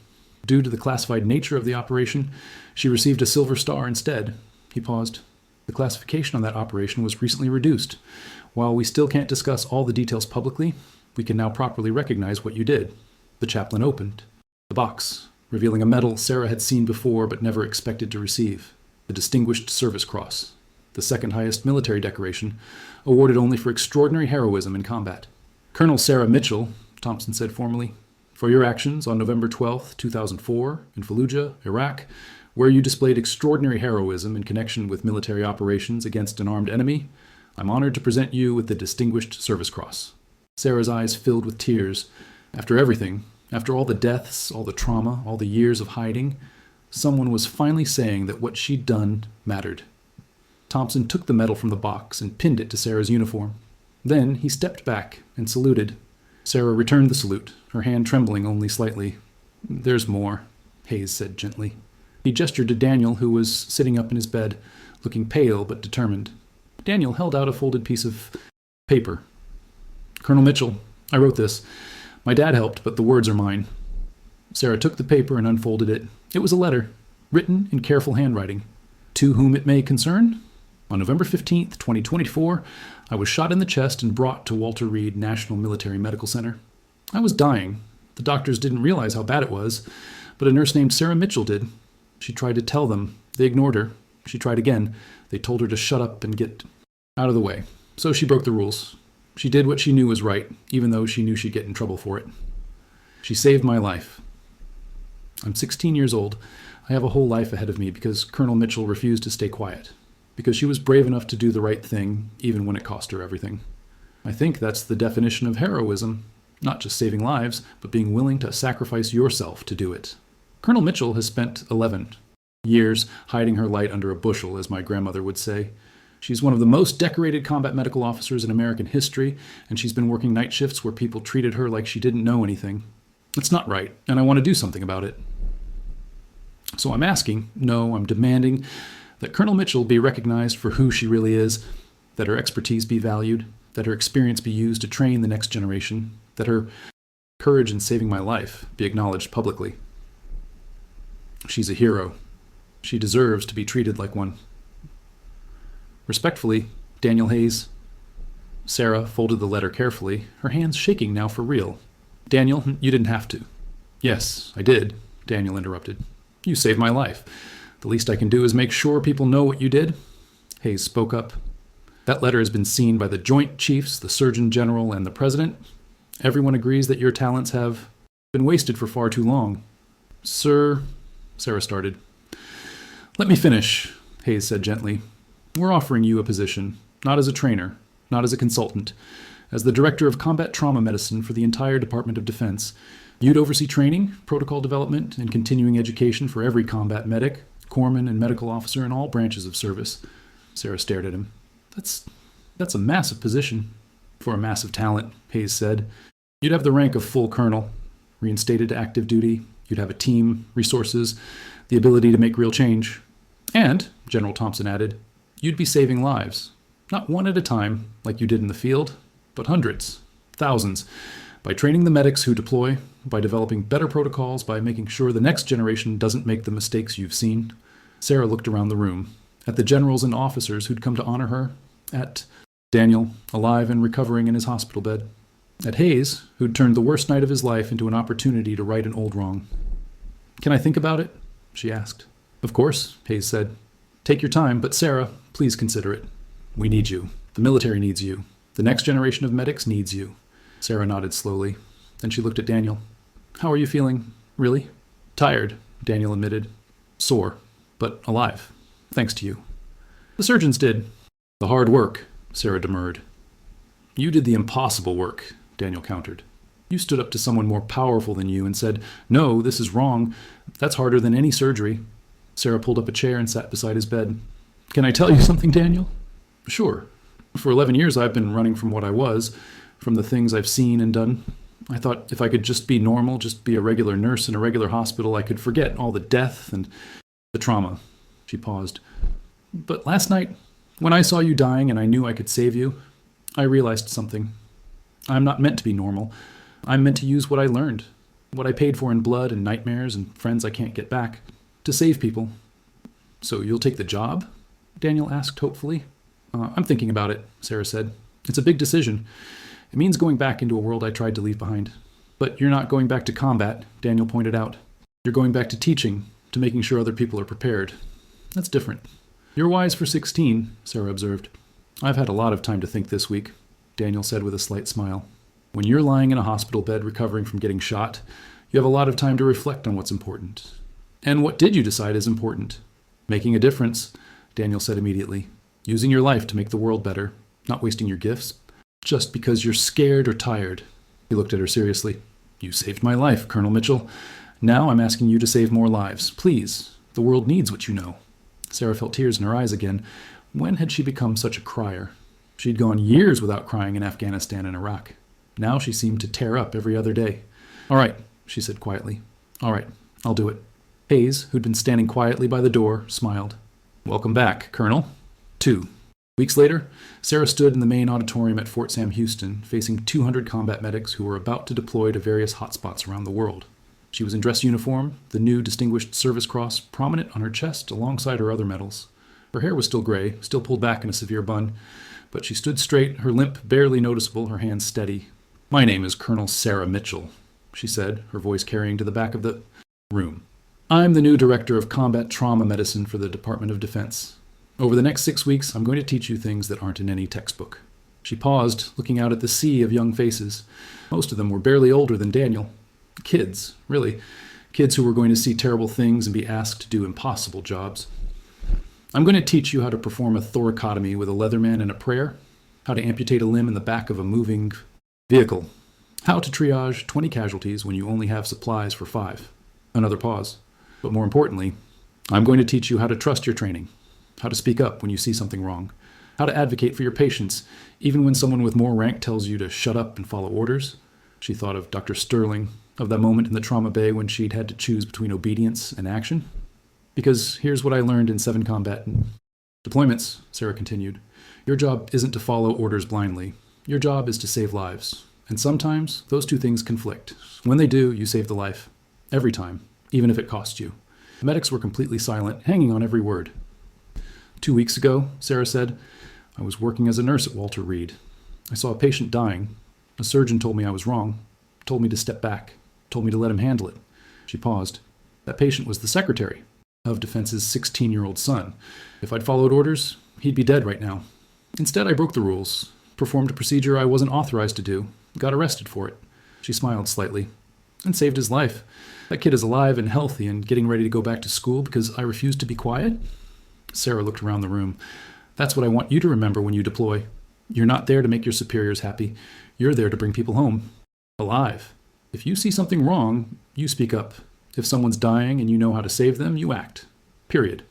Due to the classified nature of the operation, she received a Silver Star instead. He paused. The classification on that operation was recently reduced. While we still can't discuss all the details publicly, we can now properly recognize what you did. The chaplain opened the box, revealing a medal Sarah had seen before but never expected to receive. The Distinguished Service Cross, the second highest military decoration, awarded only for extraordinary heroism in combat. Colonel Sarah Mitchell, Thompson said formally, for your actions on November 12, 2004, in Fallujah, Iraq, where you displayed extraordinary heroism in connection with military operations against an armed enemy, I'm honored to present you with the Distinguished Service Cross. Sarah's eyes filled with tears. After everything, after all the deaths, all the trauma, all the years of hiding, someone was finally saying that what she'd done mattered. Thompson took the medal from the box and pinned it to Sarah's uniform. Then he stepped back and saluted. Sarah returned the salute, her hand trembling only slightly. There's more, Hayes said gently. He gestured to Daniel, who was sitting up in his bed, looking pale but determined. Daniel held out a folded piece of paper. Colonel Mitchell, I wrote this. My dad helped, but the words are mine. Sarah took the paper and unfolded it. It was a letter, written in careful handwriting. To whom it may concern? On November 15th, 2024, I was shot in the chest and brought to Walter Reed National Military Medical Center. I was dying. The doctors didn't realize how bad it was, but a nurse named Sarah Mitchell did. She tried to tell them. They ignored her. She tried again. They told her to shut up and get out of the way. So she broke the rules. She did what she knew was right, even though she knew she'd get in trouble for it. She saved my life. I'm 16 years old. I have a whole life ahead of me because Colonel Mitchell refused to stay quiet. Because she was brave enough to do the right thing, even when it cost her everything. I think that's the definition of heroism. Not just saving lives, but being willing to sacrifice yourself to do it. Colonel Mitchell has spent 11 years hiding her light under a bushel, as my grandmother would say. She's one of the most decorated combat medical officers in American history, and she's been working night shifts where people treated her like she didn't know anything. It's not right, and I want to do something about it. So I'm demanding that Colonel Mitchell be recognized for who she really is, that her expertise be valued, that her experience be used to train the next generation, that her courage in saving my life be acknowledged publicly. She's a hero. She deserves to be treated like one. Respectfully, Daniel Hayes. Sarah folded the letter carefully, her hands shaking now for real. Daniel, you didn't have to. Yes, I did, Daniel interrupted. You saved my life. The least I can do is make sure people know what you did. Hayes spoke up. That letter has been seen by the Joint Chiefs, the Surgeon General, and the President. Everyone agrees that your talents have been wasted for far too long. Sir, Sarah started. Let me finish, Hayes said gently. We're offering you a position, not as a trainer, not as a consultant, as the Director of Combat Trauma Medicine for the entire Department of Defense. You'd oversee training, protocol development, and continuing education for every combat medic, corpsman, and medical officer in all branches of service. Sarah stared at him. That's a massive position for a massive talent, Hayes said. You'd have the rank of full colonel, reinstated to active duty. You'd have a team, resources, the ability to make real change. And, General Thompson added, you'd be saving lives. Not one at a time, like you did in the field, but hundreds, thousands, by training the medics who deploy, by developing better protocols, by making sure the next generation doesn't make the mistakes you've seen. Sarah looked around the room, at the generals and officers who'd come to honor her, at Daniel, alive and recovering in his hospital bed, at Hayes, who'd turned the worst night of his life into an opportunity to right an old wrong. Can I think about it? She asked. Of course, Hayes said. Take your time, but Sarah, please consider it. We need you. The military needs you. The next generation of medics needs you. Sarah nodded slowly. Then she looked at Daniel. How are you feeling? Really? Tired, Daniel admitted. Sore, but alive. Thanks to you. The surgeons did. The hard work, Sarah demurred. You did the impossible work, Daniel countered. You stood up to someone more powerful than you and said, no, this is wrong. That's harder than any surgery. Sarah pulled up a chair and sat beside his bed. Can I tell you something, Daniel? Sure. For 11 years, I've been running from what I was, from the things I've seen and done. I thought if I could just be normal, just be a regular nurse in a regular hospital, I could forget all the death and the trauma. She paused. But last night, when I saw you dying and I knew I could save you, I realized something. I'm not meant to be normal. I'm meant to use what I learned, what I paid for in blood and nightmares and friends I can't get back, to save people. So you'll take the job? Daniel asked hopefully. I'm thinking about it, Sarah said. It's a big decision. It means going back into a world I tried to leave behind. But you're not going back to combat, Daniel pointed out. You're going back to teaching, to making sure other people are prepared. That's different. You're wise for 16, Sarah observed. I've had a lot of time to think this week, Daniel said with a slight smile. When you're lying in a hospital bed recovering from getting shot, you have a lot of time to reflect on what's important. And what did you decide is important? Making a difference, Daniel said immediately. Using your life to make the world better, not wasting your gifts. Just because you're scared or tired. He looked at her seriously. You saved my life, Colonel Mitchell. Now I'm asking you to save more lives. Please, the world needs what you know. Sarah felt tears in her eyes again. When had she become such a crier? She'd gone years without crying in Afghanistan and Iraq. Now she seemed to tear up every other day. All right, she said quietly. All right, I'll do it. Hayes, who'd been standing quietly by the door, smiled. Welcome back, Colonel. 2. Weeks later, Sarah stood in the main auditorium at Fort Sam Houston, facing 200 combat medics who were about to deploy to various hotspots around the world. She was in dress uniform, the new Distinguished Service Cross prominent on her chest alongside her other medals. Her hair was still gray, still pulled back in a severe bun, but she stood straight, her limp barely noticeable, her hands steady. My name is Colonel Sarah Mitchell, she said, her voice carrying to the back of the room. I'm the new Director of Combat Trauma Medicine for the Department of Defense. Over the next 6 weeks, I'm going to teach you things that aren't in any textbook. She paused, looking out at the sea of young faces. Most of them were barely older than Daniel. Kids, really. Kids who were going to see terrible things and be asked to do impossible jobs. I'm going to teach you how to perform a thoracotomy with a Leatherman and a prayer, how to amputate a limb in the back of a moving vehicle, how to triage 20 casualties when you only have supplies for 5. Another pause. But more importantly, I'm going to teach you how to trust your training, how to speak up when you see something wrong, how to advocate for your patients, even when someone with more rank tells you to shut up and follow orders. She thought of Dr. Sterling, of that moment in the trauma bay when she'd had to choose between obedience and action. Because here's what I learned in 7 combat deployments, Sarah continued. Your job isn't to follow orders blindly. Your job is to save lives. And sometimes those two things conflict. When they do, you save the life. Every time, even if it costs you. The medics were completely silent, hanging on every word. 2 weeks ago, Sarah said, I was working as a nurse at Walter Reed. I saw a patient dying. A surgeon told me I was wrong, told me to step back, told me to let him handle it. She paused. That patient was the secretary of Defense's 16-year-old son. If I'd followed orders, he'd be dead right now. Instead, I broke the rules, performed a procedure I wasn't authorized to do, got arrested for it. She smiled slightly, and saved his life. That kid is alive and healthy and getting ready to go back to school because I refused to be quiet. Sarah looked around the room. That's what I want you to remember when you deploy. You're not there to make your superiors happy. You're there to bring people home. Alive. If you see something wrong, you speak up. If someone's dying and you know how to save them, you act. Period.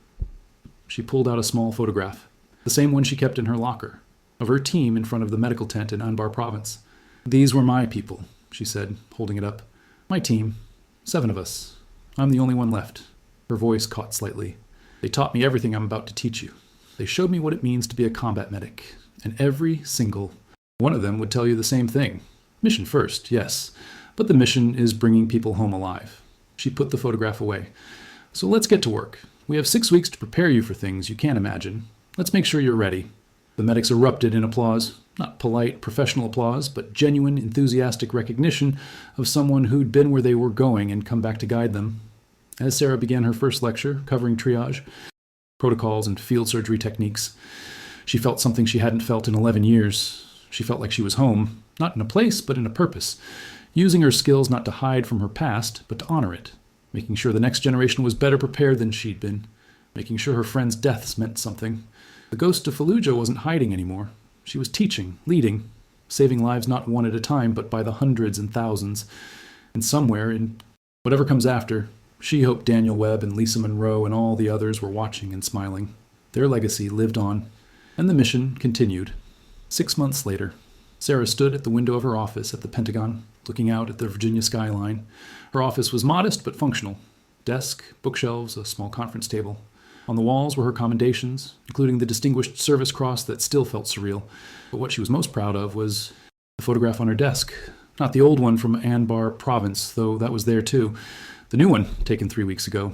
She pulled out a small photograph, the same one she kept in her locker, of her team in front of the medical tent in Anbar province. These were my people, she said, holding it up. My team. 7 of us. I'm the only one left. Her voice caught slightly. They taught me everything I'm about to teach you. They showed me what it means to be a combat medic. And every single one of them would tell you the same thing. Mission first, yes. But the mission is bringing people home alive. She put the photograph away. So let's get to work. We have 6 weeks to prepare you for things you can't imagine. Let's make sure you're ready. The medics erupted in applause. Not polite, professional applause, but genuine, enthusiastic recognition of someone who'd been where they were going and come back to guide them. As Sarah began her first lecture, covering triage, protocols, and field surgery techniques, she felt something she hadn't felt in 11 years. She felt like she was home, not in a place, but in a purpose, using her skills not to hide from her past, but to honor it, making sure the next generation was better prepared than she'd been, making sure her friends' deaths meant something. The ghost of Fallujah wasn't hiding anymore. She was teaching, leading, saving lives not one at a time, but by the hundreds and thousands. And somewhere, in whatever comes after, She hoped Daniel Webb and Lisa Monroe and all the others were watching and smiling. Their legacy lived on, and the mission continued. 6 months later, Sarah stood at the window of her office at the Pentagon, looking out at the Virginia skyline. Her office was modest but functional. Desk, bookshelves, a small conference table. On the walls were her commendations, including the Distinguished Service Cross that still felt surreal. But what she was most proud of was the photograph on her desk. Not the old one from Anbar Province, though that was there too. The new one, taken 3 weeks ago.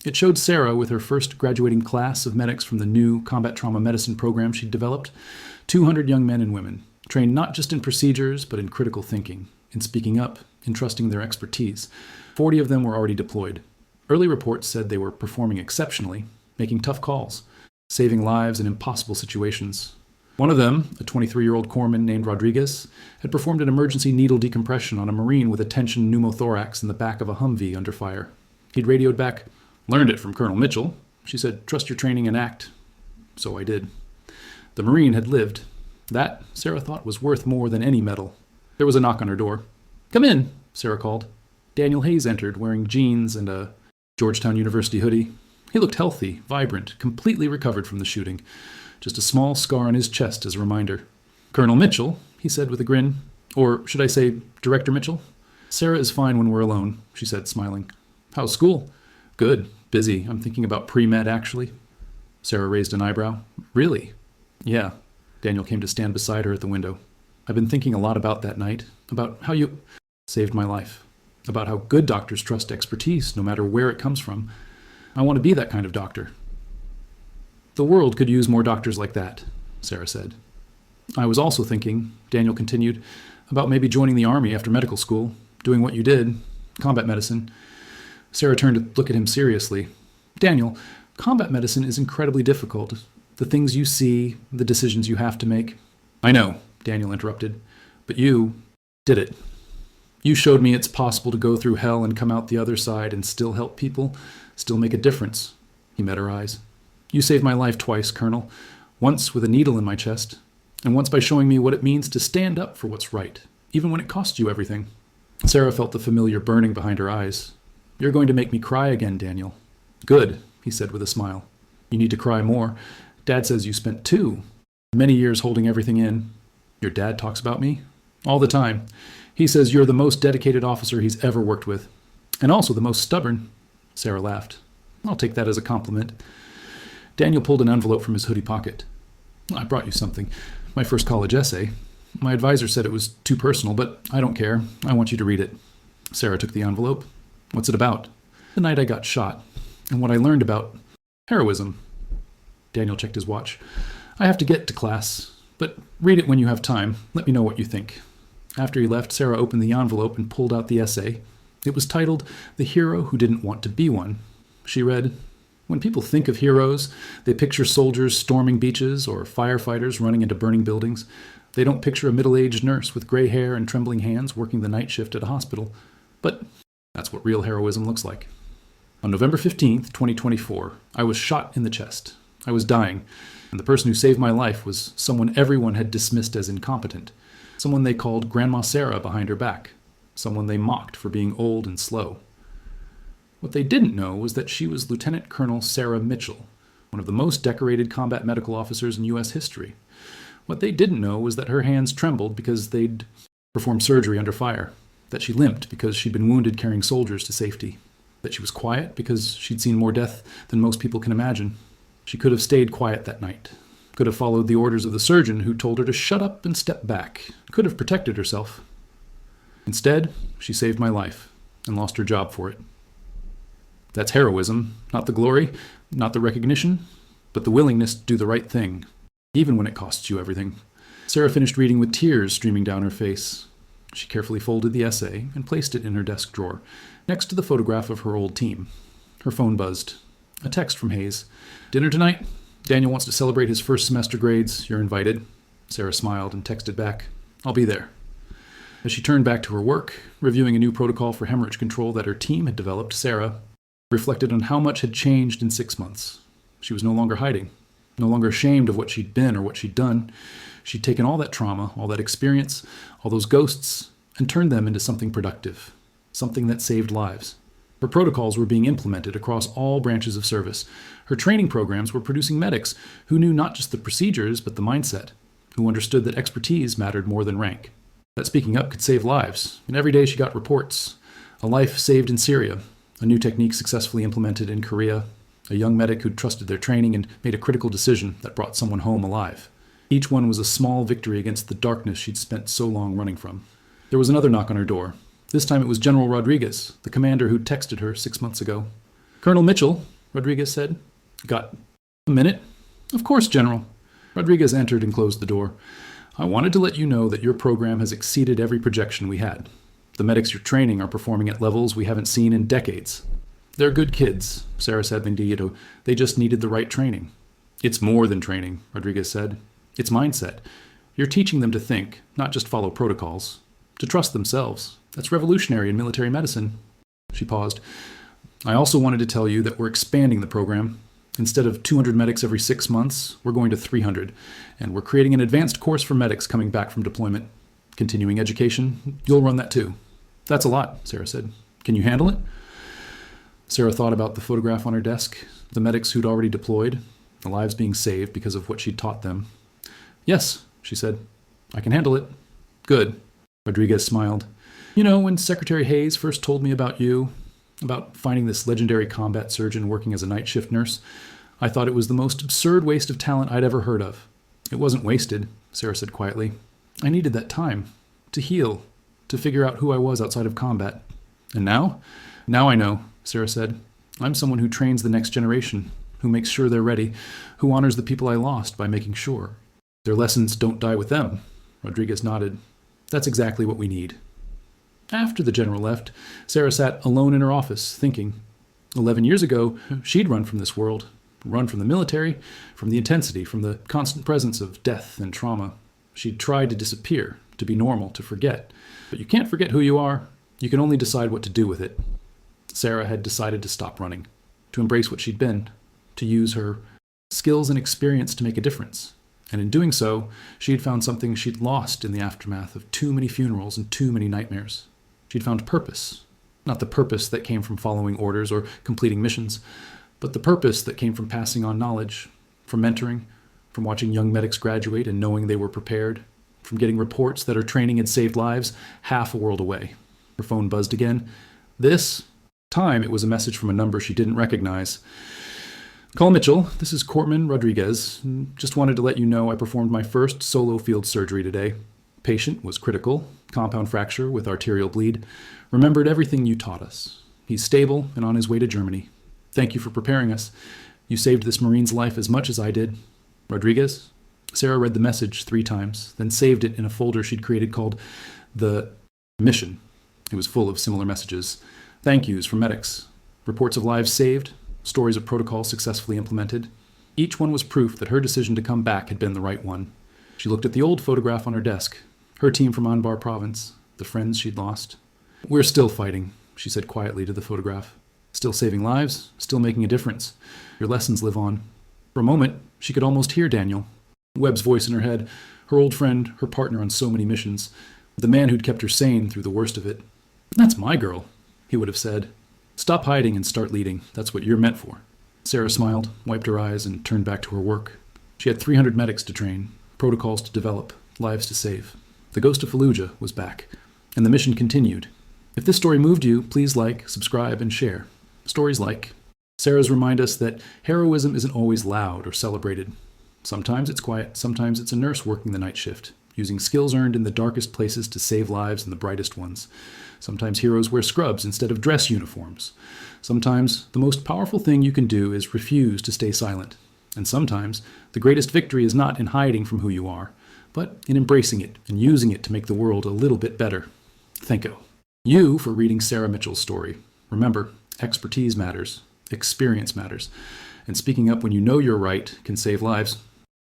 It showed Sarah with her first graduating class of medics from the new combat trauma medicine program she'd developed. 200 young men and women, trained not just in procedures, but in critical thinking, in speaking up, in trusting their expertise. 40 of them were already deployed. Early reports said they were performing exceptionally, making tough calls, saving lives in impossible situations. One of them, a 23-year-old corpsman named Rodriguez, had performed an emergency needle decompression on a Marine with a tension pneumothorax in the back of a Humvee under fire. He'd radioed back, "Learned it from Colonel Mitchell." She said, "Trust your training and act." So I did. The Marine had lived. That, Sarah thought, was worth more than any medal. There was a knock on her door. "Come in," Sarah called. Daniel Hayes entered, wearing jeans and a Georgetown University hoodie. He looked healthy, vibrant, completely recovered from the shooting. Just a small scar on his chest as a reminder. "Colonel Mitchell," he said with a grin. "Or should I say Director Mitchell?" "Sarah is fine when we're alone," she said, smiling. "How's school?" "Good. Busy. I'm thinking about pre-med, actually." Sarah raised an eyebrow. "Really?" "Yeah." Daniel came to stand beside her at the window. "I've been thinking a lot about that night, about how you saved my life, about how good doctors trust expertise no matter where it comes from. I want to be that kind of doctor." "The world could use more doctors like that," Sarah said. "I was also thinking," Daniel continued, "about maybe joining the Army after medical school, doing what you did, combat medicine." Sarah turned to look at him seriously. "Daniel, combat medicine is incredibly difficult. The things you see, the decisions you have to make." "I know," Daniel interrupted, "but you did it. You showed me it's possible to go through hell and come out the other side and still help people, still make a difference." He met her eyes. "You saved my life twice, Colonel. Once with a needle in my chest, and once by showing me what it means to stand up for what's right, even when it costs you everything." Sarah felt the familiar burning behind her eyes. "You're going to make me cry again, Daniel." "Good," he said with a smile. "You need to cry more. Dad says you spent many years holding everything in." "Your dad talks about me?" "All the time. He says you're the most dedicated officer he's ever worked with. And also the most stubborn." Sarah laughed. "I'll take that as a compliment." Daniel pulled an envelope from his hoodie pocket. "I brought you something. My first college essay. My advisor said it was too personal, but I don't care. I want you to read it." Sarah took the envelope. "What's it about?" "The night I got shot, and what I learned about heroism." Daniel checked his watch. "I have to get to class, but read it when you have time. Let me know what you think." After he left, Sarah opened the envelope and pulled out the essay. It was titled, "The Hero Who Didn't Want to Be One." She read, "When people think of heroes, they picture soldiers storming beaches or firefighters running into burning buildings. They don't picture a middle-aged nurse with gray hair and trembling hands working the night shift at a hospital. But that's what real heroism looks like. On November 15th, 2024, I was shot in the chest. I was dying, and the person who saved my life was someone everyone had dismissed as incompetent, someone they called Grandma Sarah behind her back, someone they mocked for being old and slow. What they didn't know was that she was Lieutenant Colonel Sarah Mitchell, one of the most decorated combat medical officers in U.S. history. What they didn't know was that her hands trembled because they'd performed surgery under fire, that she limped because she'd been wounded carrying soldiers to safety, that she was quiet because she'd seen more death than most people can imagine. She could have stayed quiet that night, could have followed the orders of the surgeon who told her to shut up and step back, could have protected herself. Instead, she saved my life and lost her job for it. That's heroism, not the glory, not the recognition, but the willingness to do the right thing, even when it costs you everything. Sarah finished reading with tears streaming down her face. She carefully folded the essay and placed it in her desk drawer, next to the photograph of her old team. Her phone buzzed. A text from Hayes. "Dinner tonight? Daniel wants to celebrate his first semester grades. You're invited." Sarah smiled and texted back, "I'll be there." As she turned back to her work, reviewing a new protocol for hemorrhage control that her team had developed, Sarah reflected on how much had changed in 6 months. She was no longer hiding, no longer ashamed of what she'd been or what she'd done. She'd taken all that trauma, all that experience, all those ghosts, and turned them into something productive, something that saved lives. Her protocols were being implemented across all branches of service. Her training programs were producing medics who knew not just the procedures, but the mindset, who understood that expertise mattered more than rank, that speaking up could save lives. And every day she got reports. A life saved in Syria, a new technique successfully implemented in Korea, a young medic who'd trusted their training and made a critical decision that brought someone home alive. Each one was a small victory against the darkness she'd spent so long running from. There was another knock on her door. This time it was General Rodriguez, the commander who'd texted her 6 months ago. "Colonel Mitchell," Rodriguez said. "Got a minute?" "Of course, General." Rodriguez entered and closed the door. "I wanted to let you know that your program has exceeded every projection we had. The medics you're training are performing at levels we haven't seen in decades. They're good kids," Sarah said indeed. "They just needed the right training." "It's more than training," Rodriguez said. "It's mindset. You're teaching them to think, not just follow protocols. To trust themselves. That's revolutionary in military medicine." She paused. "I also wanted to tell you that we're expanding the program. Instead of 200 medics every 6 months, we're going to 300, and we're creating an advanced course for medics coming back from deployment. Continuing education, you'll run that too." "That's a lot," Sarah said. "Can you handle it?" Sarah thought about the photograph on her desk, the medics who'd already deployed, the lives being saved because of what she'd taught them. "Yes," she said. "I can handle it." "Good." Rodriguez smiled. "You know, when Secretary Hayes first told me about you, about finding this legendary combat surgeon working as a night shift nurse, I thought it was the most absurd waste of talent I'd ever heard of." "It wasn't wasted," Sarah said quietly. "I needed that time to heal, to figure out who I was outside of combat. And now? Now I know," Sarah said. "I'm someone who trains the next generation, who makes sure they're ready, who honors the people I lost by making sure. Their lessons don't die with them." Rodriguez nodded. "That's exactly what we need." After the general left, Sarah sat alone in her office, thinking. 11 years ago, she'd run from this world, run from the military, from the intensity, from the constant presence of death and trauma. She'd tried to disappear, to be normal, to forget. But you can't forget who you are. You can only decide what to do with it. Sarah had decided to stop running, to embrace what she'd been, to use her skills and experience to make a difference. And in doing so, she had found something she'd lost in the aftermath of too many funerals and too many nightmares. She'd found purpose. Not the purpose that came from following orders or completing missions, but the purpose that came from passing on knowledge, from mentoring, from watching young medics graduate and knowing they were prepared, from getting reports that her training had saved lives half a world away. Her phone buzzed again. This time it was a message from a number she didn't recognize. "Call Mitchell. This is Cortman Rodriguez. Just wanted to let you know I performed my first solo field surgery today. Patient was critical, compound fracture with arterial bleed. Remembered everything you taught us. He's stable and on his way to Germany. Thank you for preparing us. You saved this Marine's life as much as I did. Rodriguez?" Sarah read the message 3 times, then saved it in a folder she'd created called The Mission. It was full of similar messages. Thank yous from medics. Reports of lives saved, stories of protocols successfully implemented. Each one was proof that her decision to come back had been the right one. She looked at the old photograph on her desk. Her team from Anbar province, the friends she'd lost. "We're still fighting," she said quietly to the photograph. "Still saving lives, still making a difference. Your lessons live on." For a moment, she could almost hear Daniel. Webb's voice in her head, her old friend, her partner on so many missions, the man who'd kept her sane through the worst of it. "That's my girl," he would have said. "Stop hiding and start leading. That's what you're meant for." Sarah smiled, wiped her eyes, and turned back to her work. She had 300 medics to train, protocols to develop, lives to save. The ghost of Fallujah was back, and the mission continued. If this story moved you, please like, subscribe, and share. Stories like Sarah's remind us that heroism isn't always loud or celebrated. Sometimes it's quiet, sometimes it's a nurse working the night shift, using skills earned in the darkest places to save lives in the brightest ones. Sometimes heroes wear scrubs instead of dress uniforms. Sometimes the most powerful thing you can do is refuse to stay silent. And sometimes the greatest victory is not in hiding from who you are, but in embracing it and using it to make the world a little bit better. Thank you for reading Sarah Mitchell's story. Remember, expertise matters, experience matters, and speaking up when you know you're right can save lives.